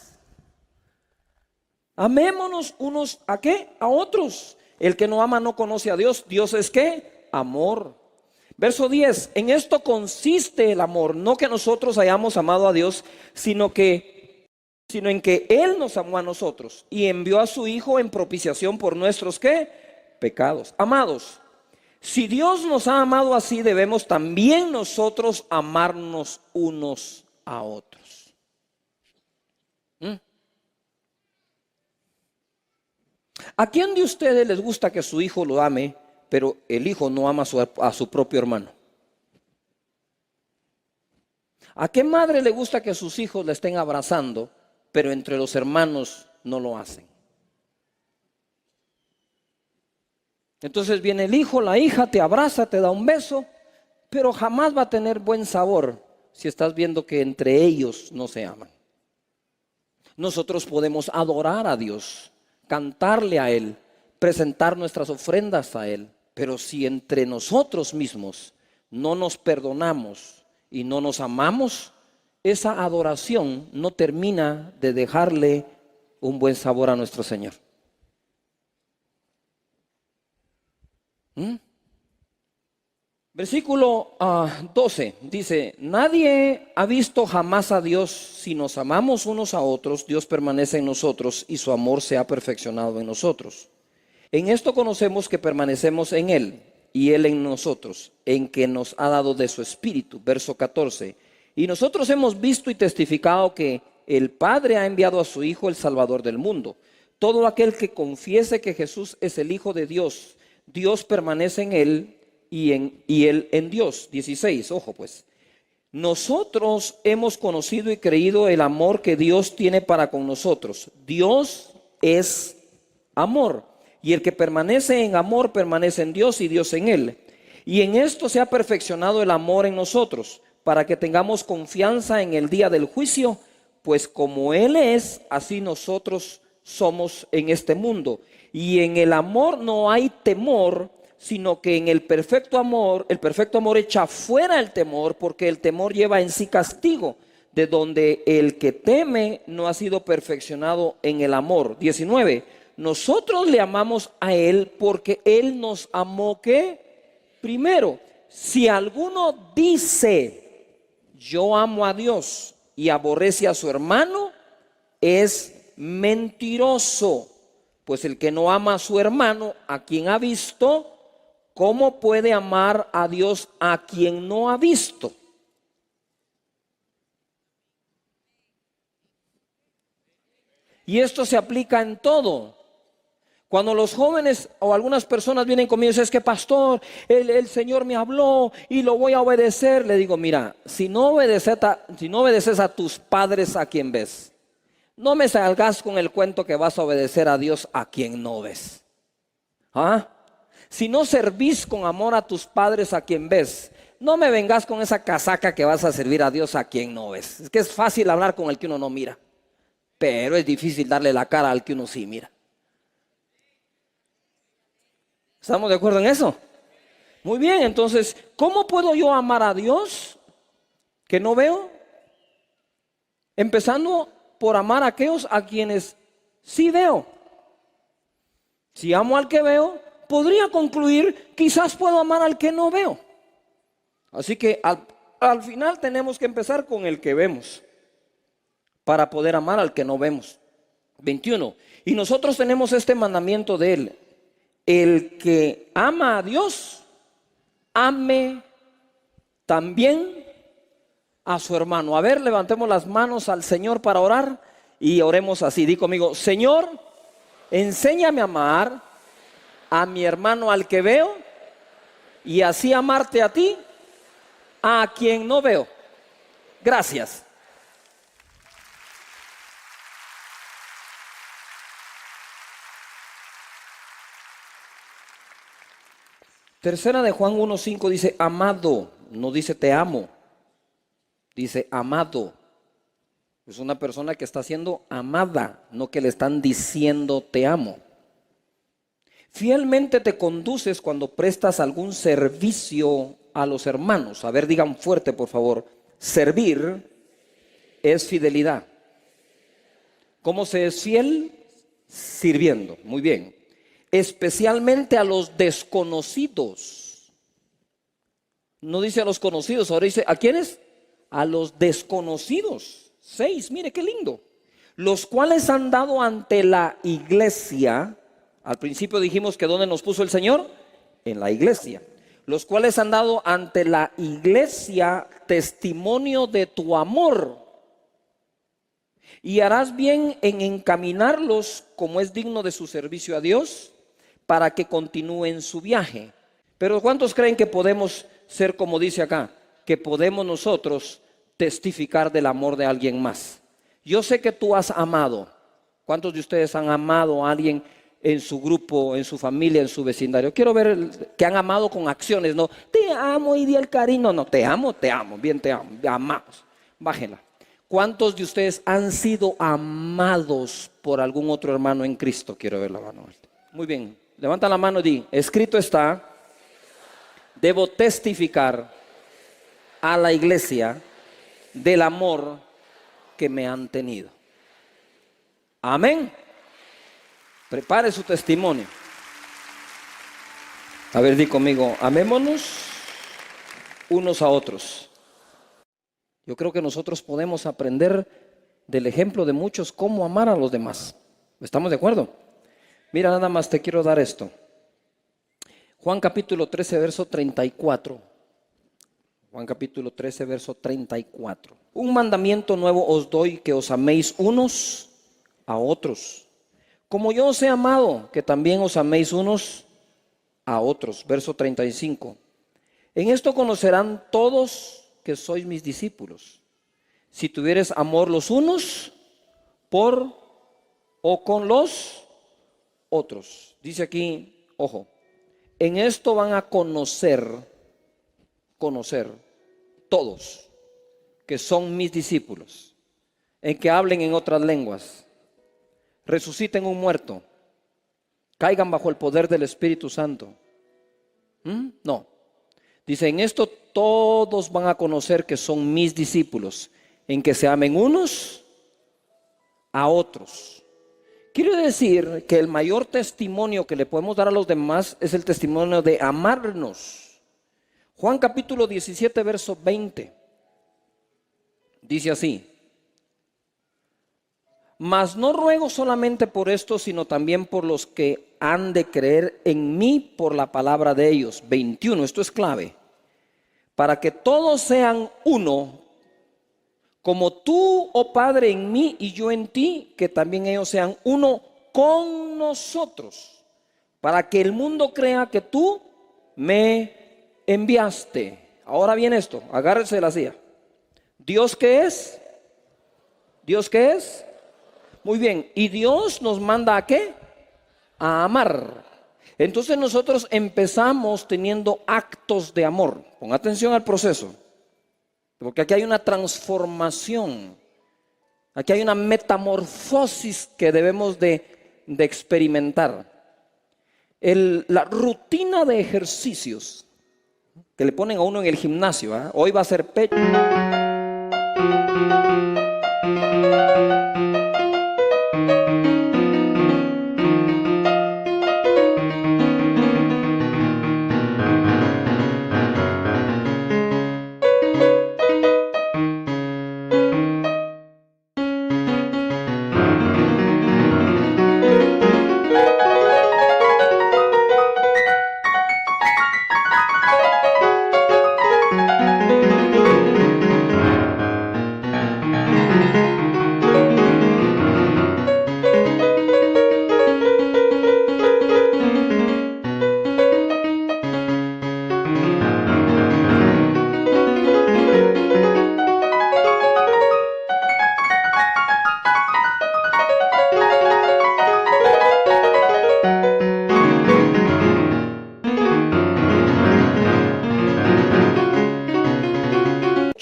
Amémonos unos ¿a qué? A otros. El que no ama no conoce a Dios. Dios es ¿qué? Amor. Verso 10, en esto consiste el amor, no que nosotros hayamos amado a Dios, sino en que Él nos amó a nosotros y envió a su Hijo en propiciación por nuestros ¿qué? Pecados. Amados, si Dios nos ha amado así, debemos también nosotros amarnos unos a otros. ¿A quién de ustedes les gusta que su hijo lo ame, pero el hijo no ama a su propio hermano? ¿A qué madre le gusta que sus hijos le estén abrazando, pero entre los hermanos no lo hacen? Entonces viene el hijo, la hija, te abraza, te da un beso, pero jamás va a tener buen sabor si estás viendo que entre ellos no se aman. Nosotros podemos adorar a Dios, cantarle a Él, presentar nuestras ofrendas a Él, pero si entre nosotros mismos no nos perdonamos y no nos amamos, esa adoración no termina de dejarle un buen sabor a nuestro Señor. Versículo 12 dice: nadie ha visto jamás a Dios. Si nos amamos unos a otros, Dios permanece en nosotros y su amor se ha perfeccionado en nosotros. En esto conocemos que permanecemos en Él y Él en nosotros, en que nos ha dado de su Espíritu. Verso 14, y nosotros hemos visto y testificado que el Padre ha enviado a su Hijo, el Salvador del mundo. Todo aquel que confiese que Jesús es el Hijo de Dios, Dios permanece en Él y Él en Dios. 16, ojo pues. Nosotros hemos conocido y creído el amor que Dios tiene para con nosotros. Dios es amor. Y el que permanece en amor permanece en Dios y Dios en él. Y en esto se ha perfeccionado el amor en nosotros, para que tengamos confianza en el día del juicio, pues como Él es, así nosotros somos en este mundo. Y en el amor no hay temor, sino que en el perfecto amor echa fuera el temor, porque el temor lleva en sí castigo, de donde el que teme no ha sido perfeccionado en el amor. 19. Nosotros le amamos a Él porque Él nos amó ¿qué? Primero. Si alguno dice yo amo a Dios y aborrece a su hermano, es mentiroso. Pues el que no ama a su hermano, a quien ha visto, ¿cómo puede amar a Dios a quien no ha visto? Y esto se aplica en todo. Cuando los jóvenes o algunas personas vienen conmigo y dicen: es que pastor, el Señor me habló y lo voy a obedecer. Le digo: mira, si no obedeces a tus padres, a quien ves, no me salgas con el cuento que vas a obedecer a Dios a quien no ves. Si no servís con amor a tus padres, a quien ves, no me vengas con esa casaca que vas a servir a Dios a quien no ves. Es que es fácil hablar con el que uno no mira, pero es difícil darle la cara al que uno sí mira. ¿Estamos de acuerdo en eso? Muy bien, entonces, ¿cómo puedo yo amar a Dios que no veo? Empezando por amar a aquellos a quienes sí veo. Si amo al que veo, podría concluir, quizás puedo amar al que no veo. Así que al final tenemos que empezar con el que vemos para poder amar al que no vemos. 21. Y nosotros tenemos este mandamiento de él: el que ama a Dios, ame también a su hermano. A ver, levantemos las manos al Señor para orar y oremos así. Di conmigo: Señor, enséñame a amar a mi hermano al que veo, y así amarte a ti, a quien no veo. Gracias. Tercera de Juan 1:5 dice amado, no dice te amo, dice amado. Es una persona que está siendo amada, no que le están diciendo te amo. Fielmente te conduces cuando prestas algún servicio a los hermanos. A ver, digan fuerte por favor: servir es fidelidad. ¿Cómo se es fiel? Sirviendo. Muy bien. Especialmente a los desconocidos. No dice a los conocidos, ahora dice ¿a quiénes? A los desconocidos. 6, mire qué lindo. Los cuales han dado ante la iglesia. Al principio dijimos que ¿dónde nos puso el Señor? En la iglesia. Los cuales han dado ante la iglesia testimonio de tu amor. Y harás bien en encaminarlos como es digno de su servicio a Dios, para que continúen su viaje. Pero ¿cuántos creen que podemos ser como dice acá? Que podemos nosotros testificar del amor de alguien más. Yo sé que tú has amado. ¿Cuántos de ustedes han amado a alguien en su grupo, en su familia, en su vecindario? Quiero ver que han amado con acciones, no te amo y di el cariño, no, te amo, bien te amo, amamos. Bájenla. ¿Cuántos de ustedes han sido amados por algún otro hermano en Cristo? Quiero ver la mano. Muy bien, levanta la mano y di: escrito está, debo testificar a la iglesia del amor que me han tenido. Amén. Prepare su testimonio. A ver, di conmigo: amémonos unos a otros. Yo creo que nosotros podemos aprender del ejemplo de muchos cómo amar a los demás. ¿Estamos de acuerdo? Mira, nada más te quiero dar esto. Juan capítulo 13, verso 34. Juan capítulo 13, verso 34. Un mandamiento nuevo os doy, que os améis unos a otros. Como yo os he amado, que también os améis unos a otros. Verso 35. En esto conocerán todos que sois mis discípulos, si tuvieres amor los unos por o con los otros. Dice aquí, ojo, en esto van a conocer todos que son mis discípulos, en que hablen en otras lenguas, resuciten un muerto, caigan bajo el poder del Espíritu Santo. No, dice, en esto todos van a conocer que son mis discípulos, en que se amen unos a otros. Quiere decir que el mayor testimonio que le podemos dar a los demás es el testimonio de amarnos. Juan capítulo 17, verso 20. Dice así: mas no ruego solamente por esto, sino también por los que han de creer en mí por la palabra de ellos. 21, esto es clave. Para que todos sean uno, como tú, oh Padre, en mí y yo en ti, que también ellos sean uno con nosotros, para que el mundo crea que tú me enviaste. Ahora viene esto, agárrese de la silla. ¿Dios qué es? ¿Dios qué es? Muy bien, y Dios nos manda ¿a qué? A amar. Entonces nosotros empezamos teniendo actos de amor. Pon atención al proceso, porque aquí hay una transformación, aquí hay una metamorfosis que debemos de experimentar. La rutina de ejercicios que le ponen a uno en el gimnasio, ¿eh? Hoy va a ser pecho.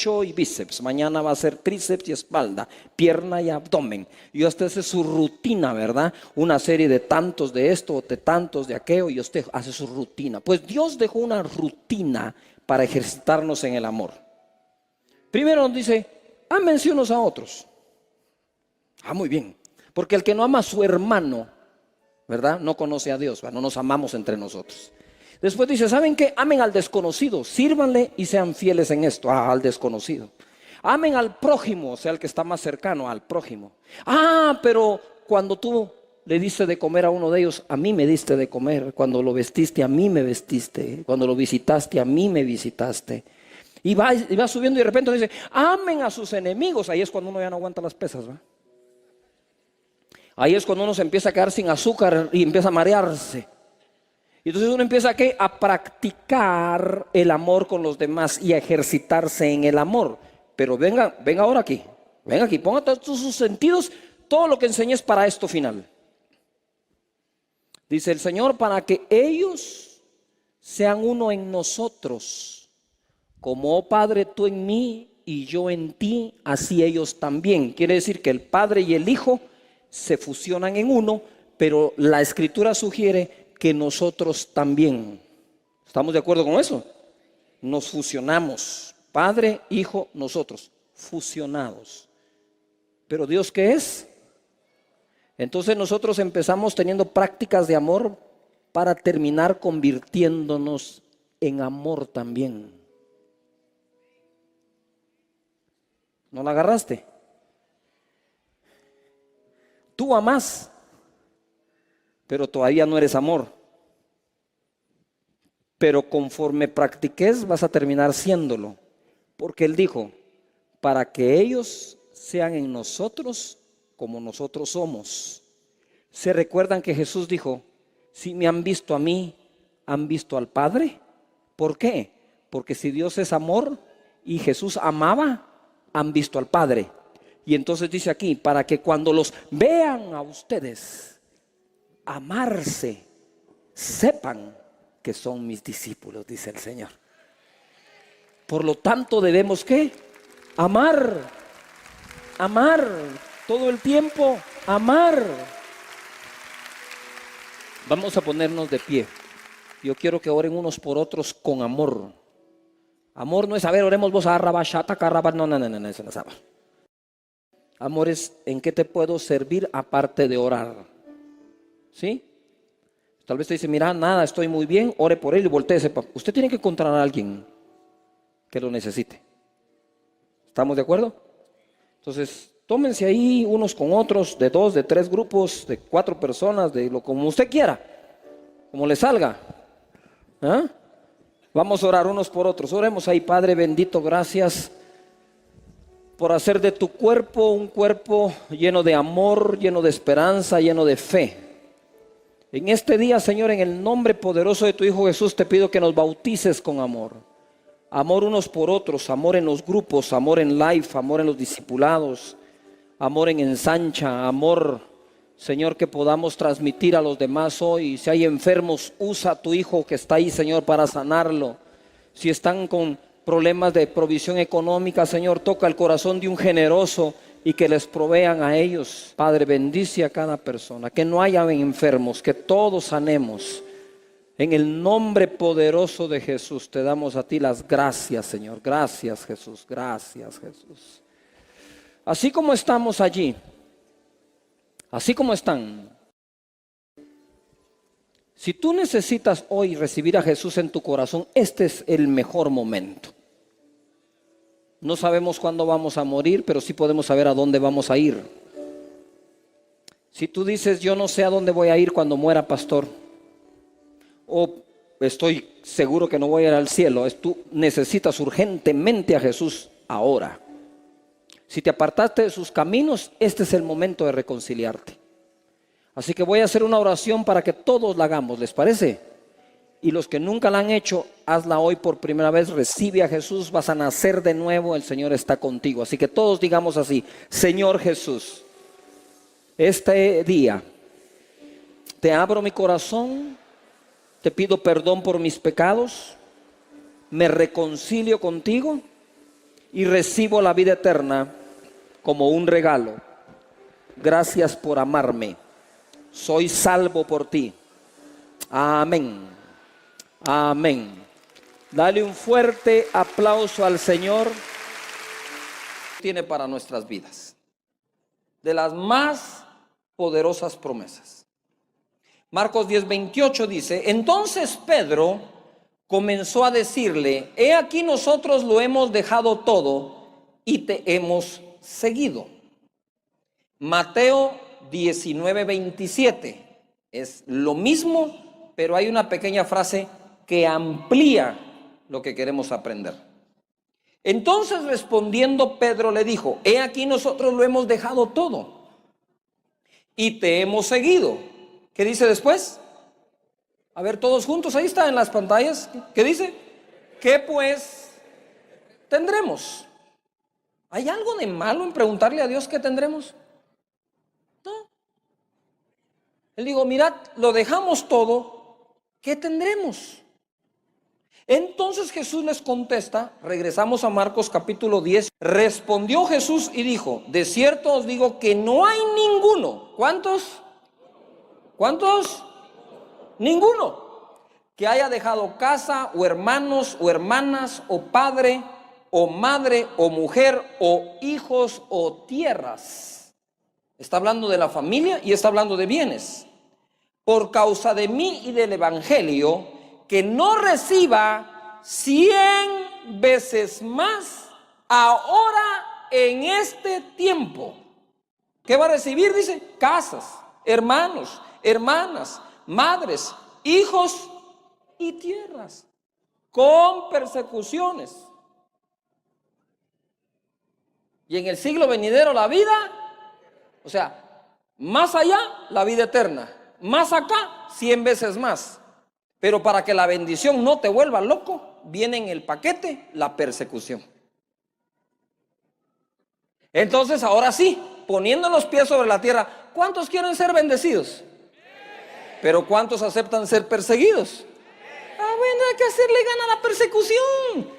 pecho y bíceps, mañana va a ser tríceps y espalda, pierna y abdomen. Y usted hace su rutina, ¿verdad? Una serie de tantos de esto, de tantos de aquello, y usted hace su rutina. Pues Dios dejó una rutina para ejercitarnos en el amor. Primero nos dice, ámense unos a otros. Muy bien. Porque el que no ama a su hermano, ¿verdad? No conoce a Dios, no nos amamos entre nosotros. Después dice, ¿saben qué? Amen al desconocido, sírvanle y sean fieles en esto, al desconocido. Amen al prójimo, o sea, el que está más cercano al prójimo. Pero cuando tú le diste de comer a uno de ellos, a mí me diste de comer. Cuando lo vestiste, a mí me vestiste. Cuando lo visitaste, a mí me visitaste. Y va subiendo y de repente dice, amen a sus enemigos. Ahí es cuando uno ya no aguanta las pesas, ¿va? Ahí es cuando uno se empieza a quedar sin azúcar y empieza a marearse. Y entonces uno empieza a practicar el amor con los demás y a ejercitarse en el amor. Pero venga ahora aquí. Venga aquí, ponga todos sus sentidos. Todo lo que enseñé es para esto final. Dice el Señor, para que ellos sean uno en nosotros. Como, oh Padre, tú en mí y yo en ti, así ellos también. Quiere decir que el Padre y el Hijo se fusionan en uno, pero la Escritura sugiere que nosotros también. ¿Estamos de acuerdo con eso? Nos fusionamos. Padre, Hijo, nosotros. Fusionados. ¿Pero Dios qué es? Entonces nosotros empezamos teniendo prácticas de amor para terminar convirtiéndonos en amor también. ¿No la agarraste? Tú amás, pero todavía no eres amor. Pero conforme practiques vas a terminar siéndolo. Porque Él dijo, para que ellos sean en nosotros como nosotros somos. ¿Se recuerdan que Jesús dijo, si me han visto a mí, han visto al Padre? ¿Por qué? Porque si Dios es amor y Jesús amaba, han visto al Padre. Y entonces dice aquí, para que cuando los vean a ustedes amarse, sepan que son mis discípulos, dice el Señor. Por lo tanto debemos ¿qué? Amar todo el tiempo, amar. Vamos a ponernos de pie. Yo quiero que oren unos por otros con amor. Amor no es, a ver, oremos vos a rabashata, carraba, no, eso no sabe. Amor es en qué te puedo servir aparte de orar. ¿Sí? Tal vez te dice, mira, nada, estoy muy bien, ore por él y volteese. Usted tiene que encontrar a alguien que lo necesite. ¿Estamos de acuerdo? Entonces, tómense ahí unos con otros, de 2, de 3 grupos, de 4 personas, de lo como usted quiera, como le salga. Vamos a orar unos por otros. Oremos ahí, Padre bendito, gracias por hacer de tu cuerpo un cuerpo lleno de amor, lleno de esperanza, lleno de fe. En este día, Señor, en el nombre poderoso de tu Hijo Jesús, te pido que nos bautices con amor. Amor unos por otros, amor en los grupos, amor en life, amor en los discipulados, amor en ensancha, amor, Señor, que podamos transmitir a los demás hoy. Si hay enfermos, usa a tu Hijo que está ahí, Señor, para sanarlo. Si están con problemas de provisión económica, Señor, toca el corazón de un generoso y que les provean a ellos. Padre, bendice a cada persona, que no haya enfermos, que todos sanemos. En el nombre poderoso de Jesús te damos a ti las gracias, Señor. Gracias, Jesús. Gracias, Jesús. Así como estamos allí, así como están, si tú necesitas hoy recibir a Jesús en tu corazón, este es el mejor momento. No sabemos cuándo vamos a morir, pero sí podemos saber a dónde vamos a ir. Si tú dices, yo no sé a dónde voy a ir cuando muera, pastor, o estoy seguro que no voy a ir al cielo, tú necesitas urgentemente a Jesús ahora. Si te apartaste de sus caminos, este es el momento de reconciliarte. Así que voy a hacer una oración para que todos la hagamos, ¿les parece? Y los que nunca la han hecho, hazla hoy por primera vez. Recibe a Jesús, vas a nacer de nuevo, el Señor está contigo. Así que todos digamos así: Señor Jesús, este día te abro mi corazón, te pido perdón por mis pecados, me reconcilio contigo y recibo la vida eterna como un regalo. Gracias por amarme. Soy salvo por ti. Amén. Amén. Dale un fuerte aplauso al Señor. Tiene para nuestras vidas de las más poderosas promesas. Marcos 10:28 dice: entonces Pedro comenzó a decirle: he aquí, nosotros lo hemos dejado todo y te hemos seguido. Mateo 19:27 es lo mismo, pero hay una pequeña frase que amplía lo que queremos aprender. Entonces, respondiendo, Pedro le dijo: he aquí, nosotros lo hemos dejado todo y te hemos seguido. ¿Qué dice después? A ver, todos juntos, ahí está en las pantallas. ¿Qué dice? ¿Qué pues tendremos? ¿Hay algo de malo en preguntarle a Dios qué tendremos? No. Él dijo: mirad, lo dejamos todo, ¿qué tendremos? Entonces Jesús les contesta. Regresamos a Marcos capítulo 10. Respondió Jesús y dijo: de cierto os digo que no hay ninguno. ¿Cuántos? ¿Cuántos? Ninguno que haya dejado casa o hermanos o hermanas o padre o madre o mujer o hijos o tierras. Está hablando de la familia y está hablando de bienes. Por causa de mí y del evangelio, que no reciba 100 veces más ahora en este tiempo. ¿Qué va a recibir? Dice: casas, hermanos, hermanas, madres, hijos y tierras, con persecuciones. Y en el siglo venidero la vida, o sea, más allá la vida eterna, más acá 100 veces más. Pero para que la bendición no te vuelva loco, viene en el paquete la persecución. Entonces, ahora sí, poniendo los pies sobre la tierra, ¿cuántos quieren ser bendecidos? Pero ¿cuántos aceptan ser perseguidos? Ah, bueno, hay que hacerle gana a la persecución.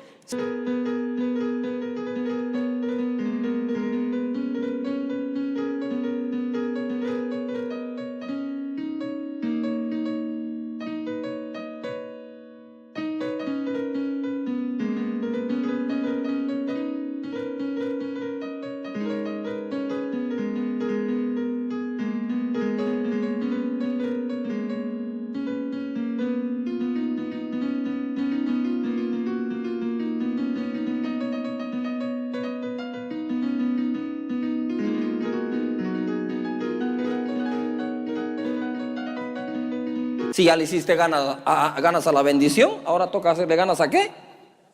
Si ya le hiciste ganas a la bendición, ahora toca hacerle ganas ¿a qué?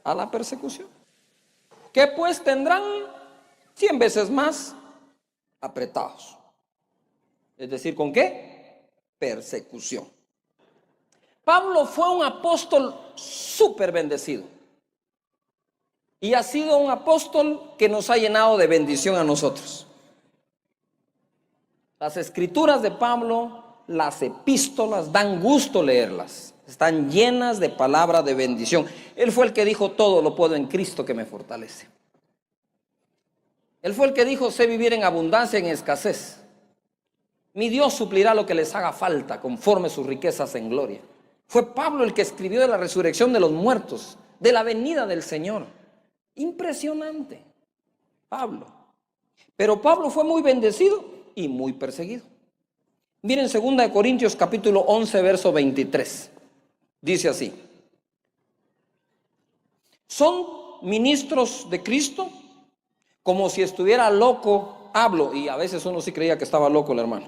A la persecución. ¿Qué pues tendrán? 100 veces más apretados. Es decir, ¿con qué? Persecución. Pablo fue un apóstol súper bendecido. Y ha sido un apóstol que nos ha llenado de bendición a nosotros. Las escrituras de Pablo, las epístolas, dan gusto leerlas. Están llenas de palabra de bendición. Él fue el que dijo: todo lo puedo en Cristo que me fortalece. Él fue el que dijo: sé vivir en abundancia, en escasez. Mi Dios suplirá lo que les haga falta conforme sus riquezas en gloria. Fue Pablo el que escribió de la resurrección de los muertos, de la venida del Señor. Impresionante, Pablo. Pero Pablo fue muy bendecido y muy perseguido. Miren 2 Corintios capítulo 11, verso 23. Dice así: son ministros de Cristo, como si estuviera loco hablo. Y a veces uno sí creía que estaba loco el hermano.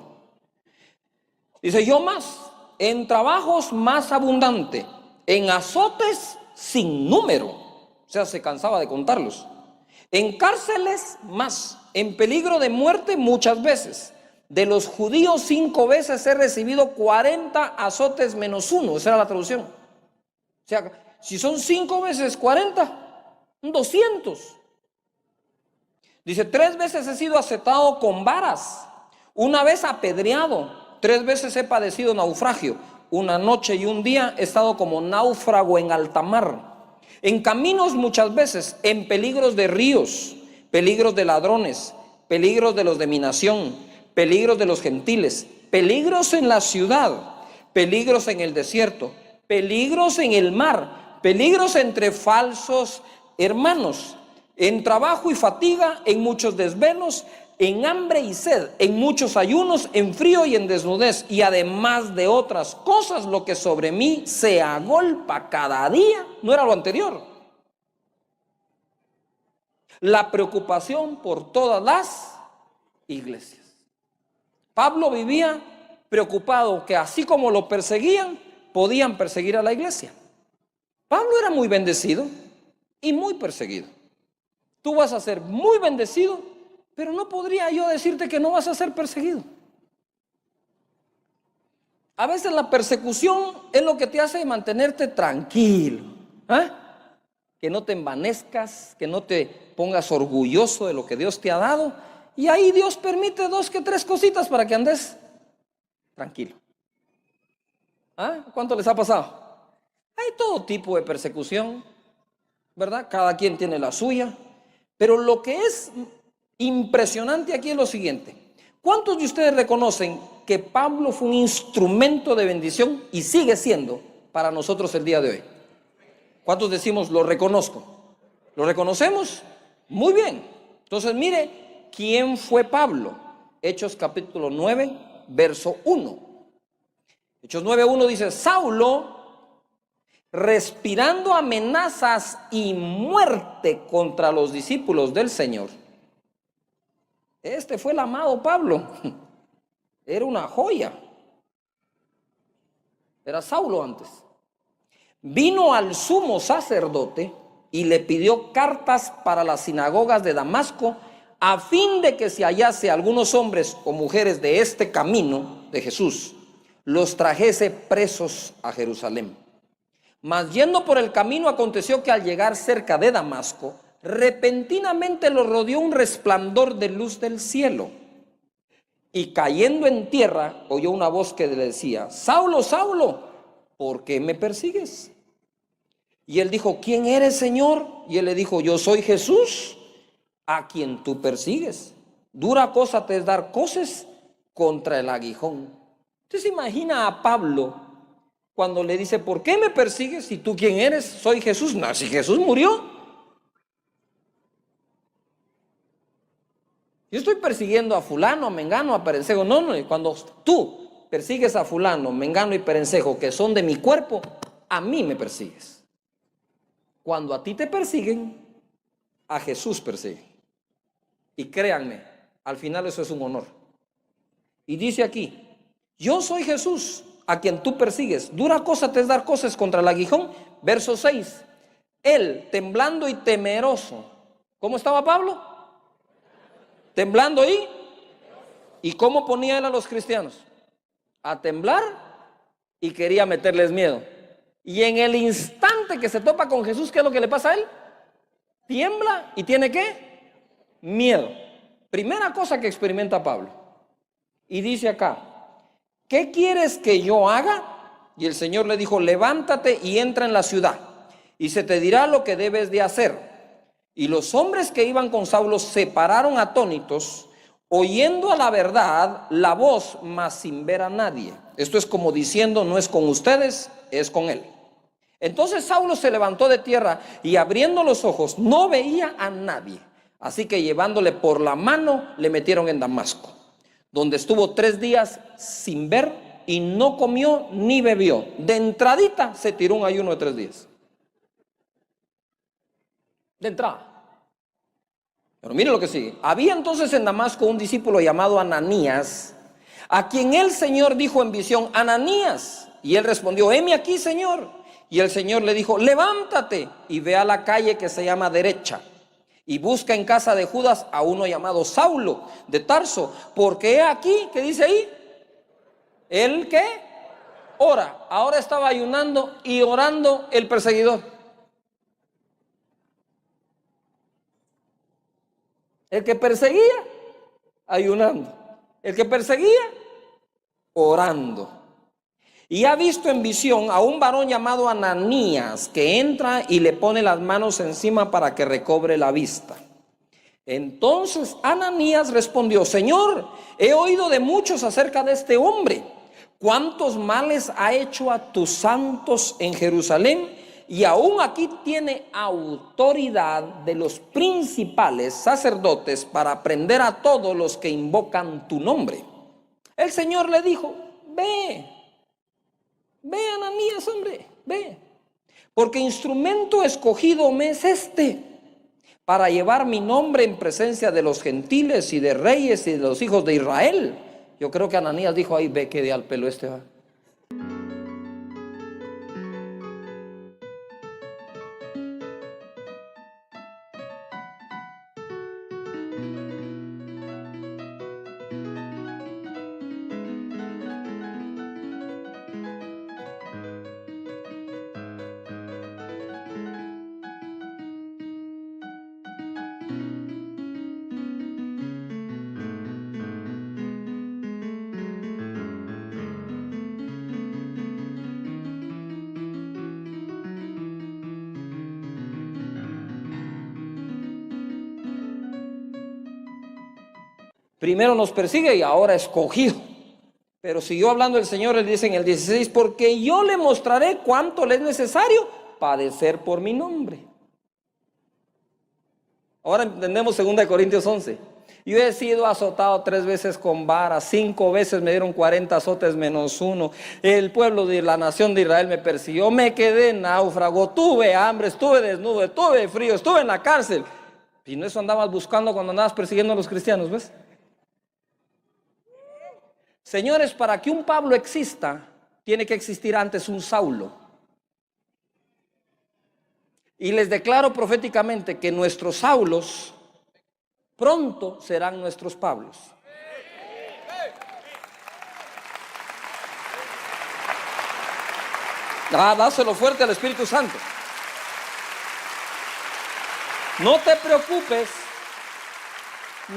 Dice: yo más, en trabajos más abundante, en azotes sin número. O sea, se cansaba de contarlos. En cárceles más, en peligro de muerte muchas veces. De los judíos 5 veces he recibido 40 azotes menos 1. Esa era la traducción. O sea, si son 5 veces 40, 200. Dice: 3 veces he sido azetado con varas, 1 vez apedreado, 3 veces he padecido naufragio, 1 noche y 1 día he estado como náufrago en alta mar. En caminos muchas veces, en peligros de ríos, peligros de ladrones, peligros de los de mi nación, peligros de los gentiles, peligros en la ciudad, peligros en el desierto, peligros en el mar, peligros entre falsos hermanos, en trabajo y fatiga, en muchos desvelos, en hambre y sed, en muchos ayunos, en frío y en desnudez, y además de otras cosas, lo que sobre mí se agolpa cada día. No era lo anterior. La preocupación por todas las iglesias. Pablo vivía preocupado que así como lo perseguían, podían perseguir a la iglesia. Pablo era muy bendecido y muy perseguido. Tú vas a ser muy bendecido, pero no podría yo decirte que no vas a ser perseguido. A veces la persecución es lo que te hace mantenerte tranquilo, ¿eh? Que no te envanezcas, que no te pongas orgulloso de lo que Dios te ha dado. Y ahí Dios permite 2 que 3 cositas para que andes tranquilo. ¿Ah? ¿Cuánto les ha pasado? Hay todo tipo de persecución, ¿verdad? Cada quien tiene la suya. Pero lo que es impresionante aquí es lo siguiente. ¿Cuántos de ustedes reconocen que Pablo fue un instrumento de bendición y sigue siendo para nosotros el día de hoy? ¿Cuántos decimos lo reconozco? ¿Lo reconocemos? Muy bien. Entonces mire quién fue Pablo. Hechos capítulo 9, verso 1. Hechos 9:1 dice: Saulo, respirando amenazas y muerte contra los discípulos del Señor. Este fue el amado Pablo. Era una joya. Era Saulo antes. Vino al sumo sacerdote y le pidió cartas para las sinagogas de Damasco, a fin de que se hallase algunos hombres o mujeres de este camino de Jesús, los trajese presos a Jerusalén. Mas yendo por el camino, aconteció que al llegar cerca de Damasco, repentinamente lo rodeó un resplandor de luz del cielo. Y cayendo en tierra, oyó una voz que le decía: Saulo, Saulo, ¿por qué me persigues? Y él dijo: ¿quién eres, Señor? Y él le dijo: yo soy Jesús, a quien tú persigues. Dura cosa te es dar coces contra el aguijón. ¿Usted se imagina a Pablo cuando le dice: ¿por qué me persigues? ¿Y tú quién eres? Soy Jesús. No, si Jesús murió. Yo estoy persiguiendo a fulano, a mengano, a perencejo. No, cuando tú persigues a fulano, mengano y perencejo, que son de mi cuerpo, a mí me persigues. Cuando a ti te persiguen, a Jesús persiguen. Y créanme, al final eso es un honor. Y dice aquí: yo soy Jesús, a quien tú persigues. Dura cosa te es dar coces contra el aguijón. Verso 6. Él, temblando y temeroso. ¿Cómo estaba Pablo? Temblando ¿y cómo ponía él a los cristianos? A temblar y quería meterles miedo. Y en el instante que se topa con Jesús, ¿qué es lo que le pasa a él? Tiembla y tiene ¿qué? Miedo. Primera cosa que experimenta Pablo. Y dice acá: ¿qué quieres que yo haga? Y el Señor le dijo: levántate y entra en la ciudad, y se te dirá lo que debes de hacer. Y los hombres que iban con Saulo se pararon atónitos, oyendo a la verdad la voz, mas sin ver a nadie. Esto es como diciendo: no es con ustedes, es con él. Entonces Saulo se levantó de tierra y abriendo los ojos no veía a nadie. Así que llevándole por la mano le metieron en Damasco, donde estuvo 3 días sin ver y no comió ni bebió. De entradita se tiró un ayuno de 3 días. De entrada. Pero mire lo que sigue. Había entonces en Damasco un discípulo llamado Ananías, a quien el Señor dijo en visión: Ananías. Y él respondió: heme aquí, Señor. Y el Señor le dijo: levántate y ve a la calle que se llama Derecha, y busca en casa de Judas a uno llamado Saulo de Tarso, porque he aquí, ¿qué dice ahí? ¿El qué? Ora. Ahora estaba ayunando y orando el perseguidor. El que perseguía, ayunando. El que perseguía, orando. Y ha visto en visión a un varón llamado Ananías, que entra y le pone las manos encima para que recobre la vista. Entonces Ananías respondió: Señor, he oído de muchos acerca de este hombre, cuántos males ha hecho a tus santos en Jerusalén, y aún aquí tiene autoridad de los principales sacerdotes para prender a todos los que invocan tu nombre. El Señor le dijo: ve, Ananías, hombre, ve, porque instrumento escogido me es este, para llevar mi nombre en presencia de los gentiles y de reyes y de los hijos de Israel. Yo creo que Ananías dijo: ay, ve que de al pelo este va. Primero nos persigue y ahora escogido. Pero siguió hablando el Señor, él dice en el 16: porque yo le mostraré cuánto le es necesario padecer por mi nombre. Ahora entendemos 2 Corintios 11. Yo he sido azotado 3 veces con vara, 5 veces me dieron 40 azotes menos 1. El pueblo de la nación de Israel me persiguió, me quedé náufrago, tuve hambre, estuve desnudo, estuve frío, estuve en la cárcel. Y no eso andabas buscando cuando andabas persiguiendo a los cristianos, ¿ves? Señores, para que un Pablo exista, tiene que existir antes un Saulo. Y les declaro proféticamente que nuestros Saulos pronto serán nuestros Pablos. Dáselo fuerte al Espíritu Santo. No te preocupes.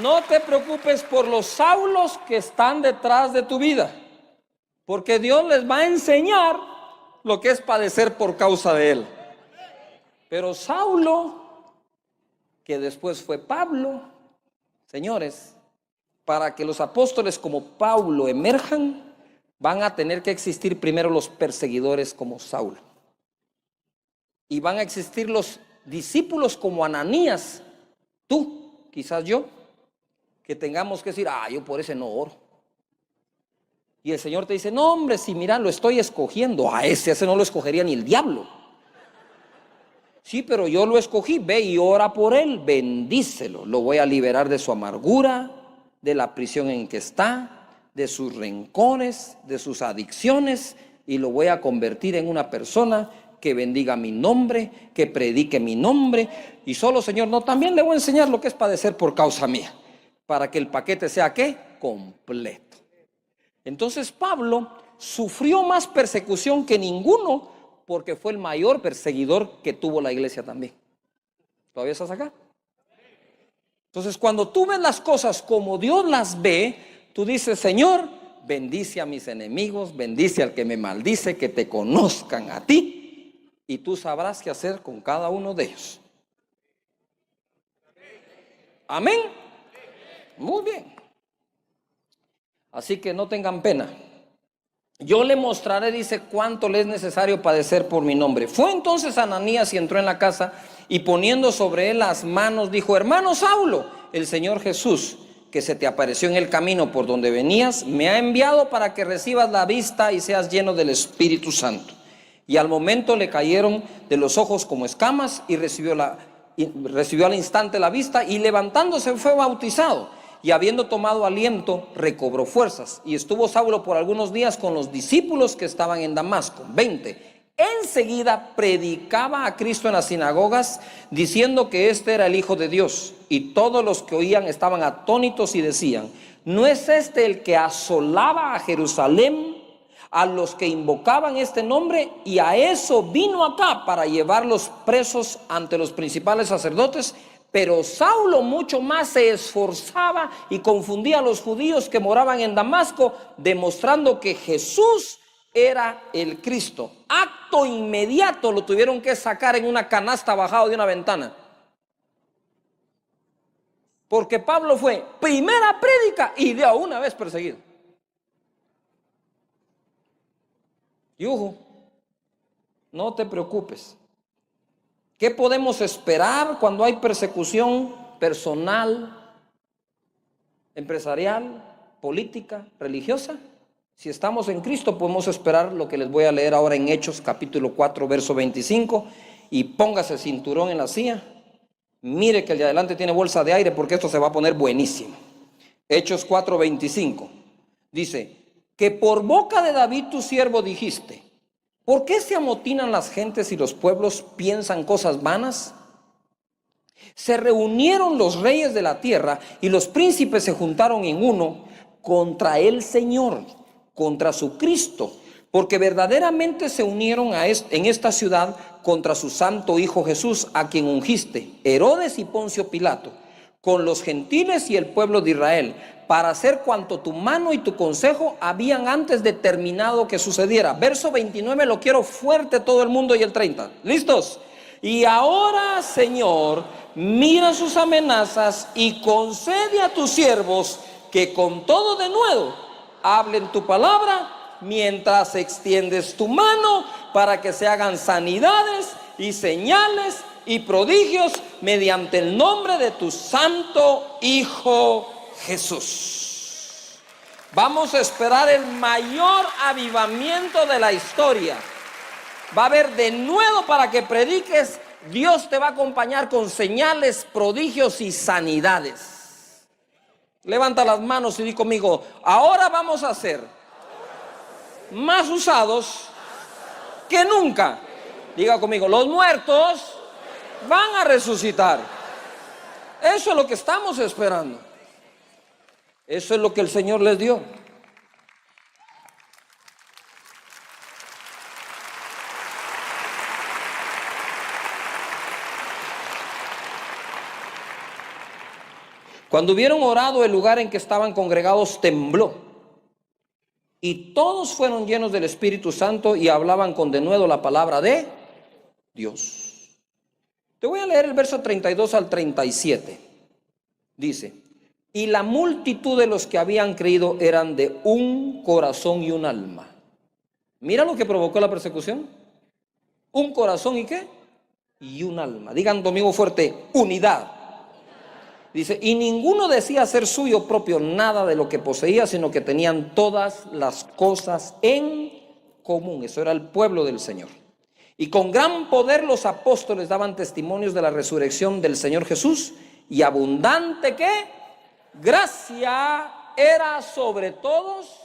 No te preocupes por los Saulos que están detrás de tu vida, porque Dios les va a enseñar lo que es padecer por causa de él. Pero Saulo, que después fue Pablo, señores, para que los apóstoles como Pablo emerjan, van a tener que existir primero los perseguidores como Saulo. Y van a existir los discípulos como Ananías, tú, quizás yo, que tengamos que decir: yo por ese no oro. Y el Señor te dice: no, hombre, si mira, lo estoy escogiendo. A ese no lo escogería ni el diablo. Sí, pero yo lo escogí. Ve y ora por él, bendícelo. Lo voy a liberar de su amargura, de la prisión en que está, de sus rencores, de sus adicciones, y lo voy a convertir en una persona que bendiga mi nombre, que predique mi nombre. Y solo, Señor, no, también le voy a enseñar lo que es padecer por causa mía, para que el paquete sea, ¿qué? Completo. Entonces Pablo sufrió más persecución que ninguno, porque fue el mayor perseguidor que tuvo la iglesia también. ¿Todavía estás acá? Entonces, cuando tú ves las cosas como Dios las ve, tú dices: Señor, bendice a mis enemigos, bendice al que me maldice, que te conozcan a ti, y tú sabrás qué hacer con cada uno de ellos. Amén. Muy bien. Así que no tengan pena. Yo le mostraré, dice, cuánto le es necesario padecer por mi nombre. Fue entonces Ananías y entró en la casa, y poniendo sobre él las manos, dijo: hermano Saulo, el Señor Jesús, que se te apareció en el camino por donde venías, me ha enviado para que recibas la vista y seas lleno del Espíritu Santo. Y al momento le cayeron de los ojos como escamas, y recibió al instante la vista, y levantándose fue bautizado. Y habiendo tomado aliento, recobró fuerzas. Y estuvo Saulo por algunos días con los discípulos que estaban en Damasco. 20. Enseguida predicaba a Cristo en las sinagogas, diciendo que este era el Hijo de Dios. Y todos los que oían estaban atónitos y decían: ¿no es este el que asolaba a Jerusalén, a los que invocaban este nombre? Y a eso vino acá, para llevarlos presos ante los principales sacerdotes. Pero Saulo mucho más se esforzaba y confundía a los judíos que moraban en Damasco, demostrando que Jesús era el Cristo. Acto inmediato lo tuvieron que sacar en una canasta bajado de una ventana. Porque Pablo fue primera prédica y de una vez perseguido. Y ojo, no te preocupes. ¿Qué podemos esperar cuando hay persecución personal, empresarial, política, religiosa? Si estamos en Cristo podemos esperar lo que les voy a leer ahora en Hechos capítulo 4 verso 25. Y póngase el cinturón en la silla. Mire que el de adelante tiene bolsa de aire porque esto se va a poner buenísimo. Hechos 4:25 dice: que por boca de David tu siervo dijiste: ¿por qué se amotinan las gentes y los pueblos piensan cosas vanas? Se reunieron los reyes de la tierra y los príncipes se juntaron en uno contra el Señor, contra su Cristo, porque verdaderamente se unieron en esta ciudad contra su santo Hijo Jesús, a quien ungiste, Herodes y Poncio Pilato, con los gentiles y el pueblo de Israel, para hacer cuanto tu mano y tu consejo habían antes determinado que sucediera. Verso 29 lo quiero fuerte todo el mundo, y el 30. ¿Listos? Y ahora, Señor, mira sus amenazas y concede a tus siervos que con todo denuedo hablen tu palabra, mientras extiendes tu mano para que se hagan sanidades y señales y prodigios mediante el nombre de tu santo Hijo Jesús. Vamos a esperar el mayor avivamiento de la historia. Va a haber denuedo para que prediques. Dios te va a acompañar con señales, prodigios y sanidades. Levanta las manos y di conmigo: ahora vamos a ser más usados que nunca. Diga conmigo: los muertos van a resucitar. Eso es lo que estamos esperando. Eso es lo que el Señor les dio. Cuando hubieron orado, el lugar en que estaban congregados tembló, y todos fueron llenos del Espíritu Santo y hablaban con denuedo la palabra de Dios. Te voy a leer el verso 32 al 37. Dice: y la multitud de los que habían creído eran de un corazón y un alma. Mira lo que provocó la persecución. Un corazón y ¿qué? Y un alma. Digan conmigo fuerte: unidad. Dice: y ninguno decía ser suyo propio nada de lo que poseía, sino que tenían todas las cosas en común. Eso era el pueblo del Señor. Y con gran poder los apóstoles daban testimonios de la resurrección del Señor Jesús, y abundante ¿qué? Gracia era sobre todos.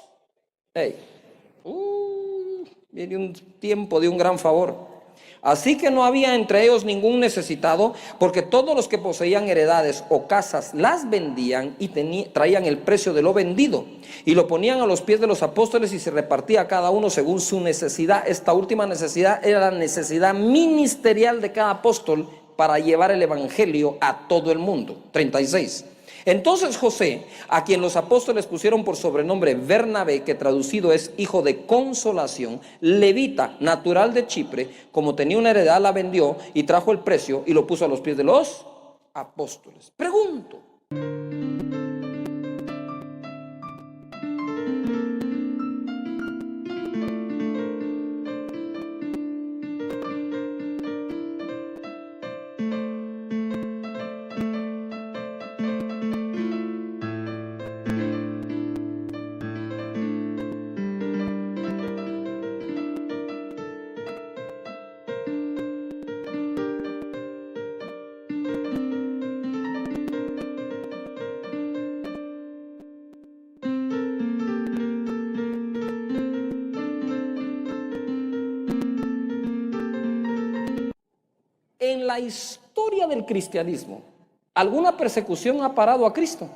Viene un tiempo de un gran favor. Así que no había entre ellos ningún necesitado, porque todos los que poseían heredades o casas las vendían y traían el precio de lo vendido y lo ponían a los pies de los apóstoles, y se repartía a cada uno según su necesidad. Esta última necesidad era la necesidad ministerial de cada apóstol para llevar el evangelio a todo el mundo. 36. Entonces José, a quien los apóstoles pusieron por sobrenombre Bernabé, que traducido es hijo de consolación, levita, natural de Chipre, como tenía una heredad, la vendió y trajo el precio y lo puso a los pies de los apóstoles. Pregunto: en la historia del cristianismo, ¿alguna persecución ha parado a Cristo?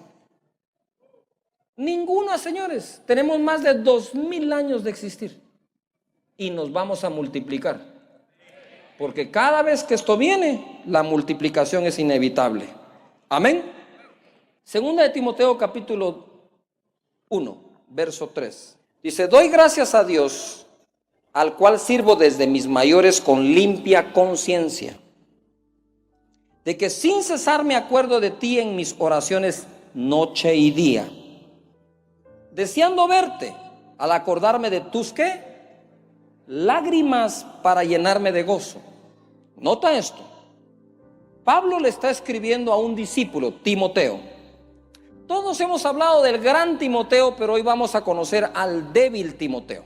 Ninguna, señores. Tenemos más de 2000 años de existir y nos vamos a multiplicar, porque cada vez que esto viene, la multiplicación es inevitable. Amén. Segunda de Timoteo capítulo 1 verso 3 dice: doy gracias a Dios al cual sirvo desde mis mayores con limpia conciencia, de que sin cesar me acuerdo de ti en mis oraciones noche y día, deseando verte al acordarme de tus ¿qué? Lágrimas para llenarme de gozo. Nota esto. Pablo le está escribiendo a un discípulo, Timoteo. Todos hemos hablado del gran Timoteo, pero hoy vamos a conocer al débil Timoteo.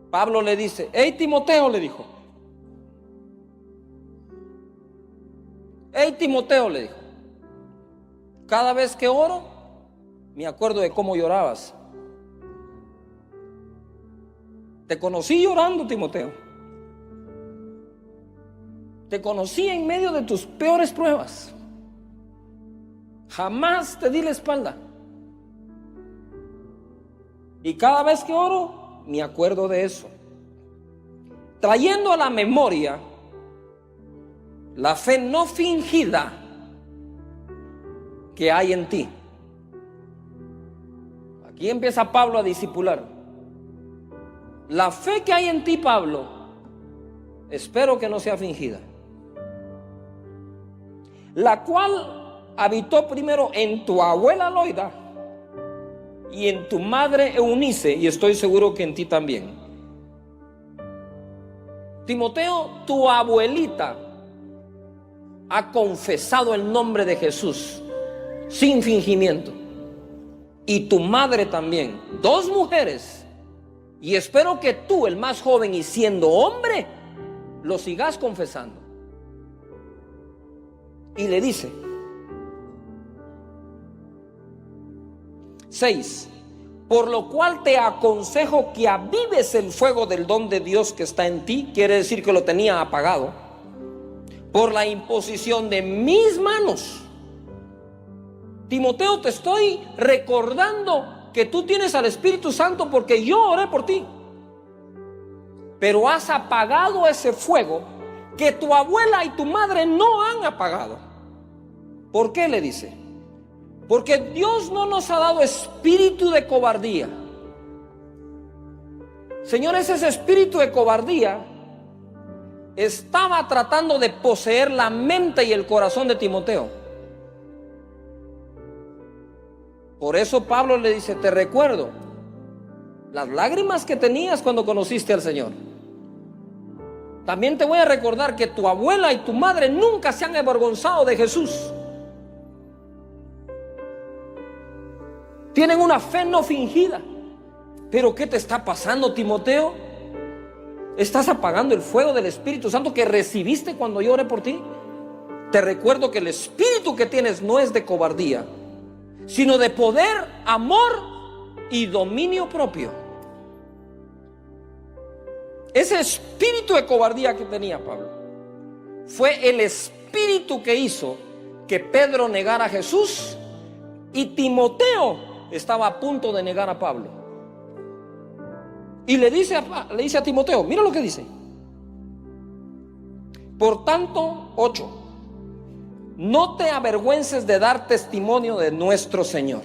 Pablo le dice, hey Timoteo, le dijo. Hey Timoteo, le dijo. Cada vez que oro, me acuerdo de cómo llorabas. Te conocí llorando, Timoteo. Te conocí en medio de tus peores pruebas. Jamás te di la espalda. Y cada vez que oro, me acuerdo de eso, trayendo a la memoria la fe no fingida que hay en ti. Aquí empieza Pablo a discipular. La fe que hay en ti, Pablo, espero que no sea fingida, la cual habitó primero en tu abuela Loida y en tu madre Eunice, y estoy seguro que en ti también. Timoteo, tu abuelita ha confesado el nombre de Jesús sin fingimiento, y tu madre también, dos mujeres, y espero que tú, el más joven y siendo hombre, lo sigas confesando. Y le dice 6, por lo cual te aconsejo que avives el fuego del don de Dios que está en ti. Quiere decir que lo tenía apagado por la imposición de mis manos. Timoteo, te estoy recordando que tú tienes al Espíritu Santo porque yo oré por ti, pero has apagado ese fuego que tu abuela y tu madre no han apagado. ¿Por qué? Le dice, porque Dios no nos ha dado espíritu de cobardía. Señores, ese espíritu de cobardía estaba tratando de poseer la mente y el corazón de Timoteo. Por eso Pablo le dice, te recuerdo las lágrimas que tenías cuando conociste al Señor. También te voy a recordar que tu abuela y tu madre nunca se han avergonzado de Jesús. Tienen una fe no fingida. Pero ¿qué te está pasando, Timoteo? ¿Estás apagando el fuego del Espíritu Santo que recibiste cuando yo oré por ti? Te recuerdo que el espíritu que tienes no es de cobardía, sino de poder, amor y dominio propio. Ese espíritu de cobardía que tenía Pablo fue el espíritu que hizo que Pedro negara a Jesús, y Timoteo estaba a punto de negar a Pablo. Y le dice a Timoteo, mira lo que dice. Por tanto, 8, no te avergüences de dar testimonio de nuestro Señor.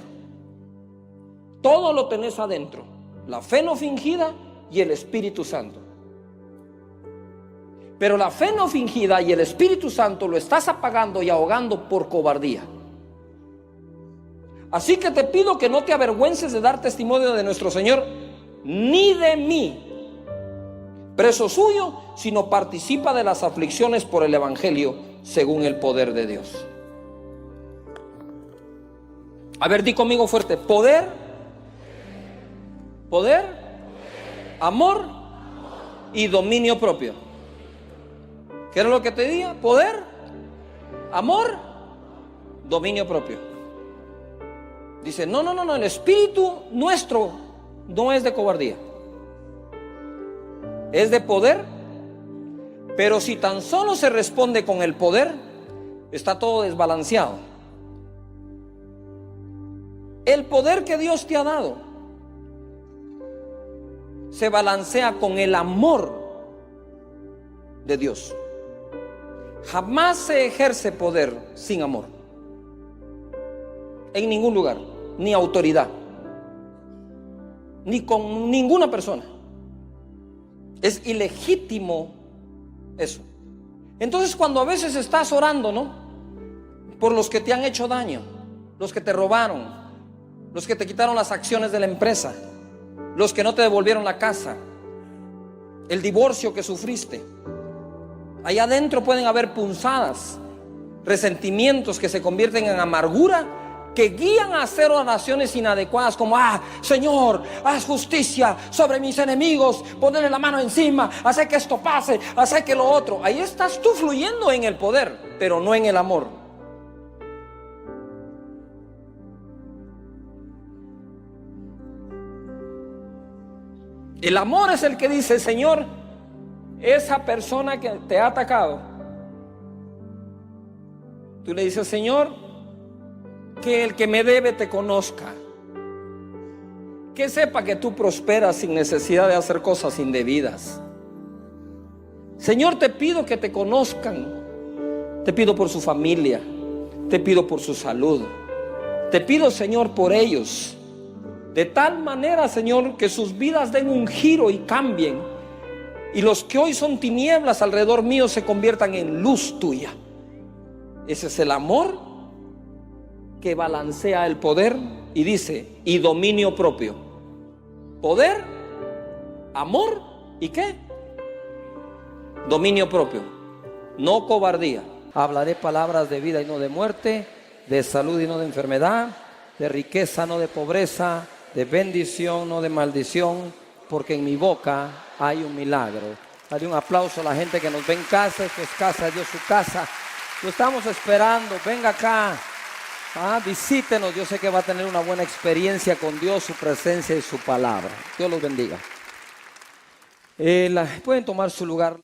Todo lo tenés adentro, la fe no fingida y el Espíritu Santo. Pero la fe no fingida y el Espíritu Santo lo estás apagando y ahogando por cobardía. Así que te pido que no te avergüences de dar testimonio de nuestro Señor, ni de mí, preso suyo, sino participa de las aflicciones por el Evangelio según el poder de Dios. A ver, di conmigo fuerte: poder, poder, amor y dominio propio. ¿Qué era lo que te diga? Poder, amor, dominio propio. Dice, no, el espíritu nuestro no es de cobardía, es de poder. Pero si tan solo se responde con el poder, está todo desbalanceado. El poder que Dios te ha dado se balancea con el amor de Dios. Jamás se ejerce poder sin amor, en ningún lugar, ni autoridad, ni con ninguna persona. Es ilegítimo eso. Entonces, cuando a veces estás orando, ¿no?, por los que te han hecho daño, los que te robaron, los que te quitaron las acciones de la empresa, los que no te devolvieron la casa, el divorcio que sufriste, allá adentro pueden haber punzadas, resentimientos que se convierten en amargura, que guían a hacer oraciones inadecuadas como: Señor, haz justicia sobre mis enemigos, ponerle la mano encima, hacer que esto pase, hacer que lo otro. Ahí estás tú fluyendo en el poder, pero no en el amor. El amor es el que dice: Señor, esa persona que te ha atacado, tú le dices: Señor, que el que me debe te conozca, que sepa que tú prosperas sin necesidad de hacer cosas indebidas. Señor, te pido que te conozcan, te pido por su familia, te pido por su salud, te pido, Señor, por ellos, de tal manera, Señor, que sus vidas den un giro y cambien, y los que hoy son tinieblas alrededor mío se conviertan en luz tuya. Ese es el amor que balancea el poder y dice: y dominio propio. Poder, amor y ¿qué? Dominio propio, no cobardía. Hablaré palabras de vida y no de muerte, de salud y no de enfermedad, de riqueza no de pobreza, de bendición no de maldición, porque en mi boca hay un milagro. Dale un aplauso a la gente que nos ve en casa. Esto es casa de Dios, su casa. Lo estamos esperando. Venga acá, visítenos. Yo sé que va a tener una buena experiencia con Dios, su presencia y su palabra. Dios los bendiga. Pueden tomar su lugar.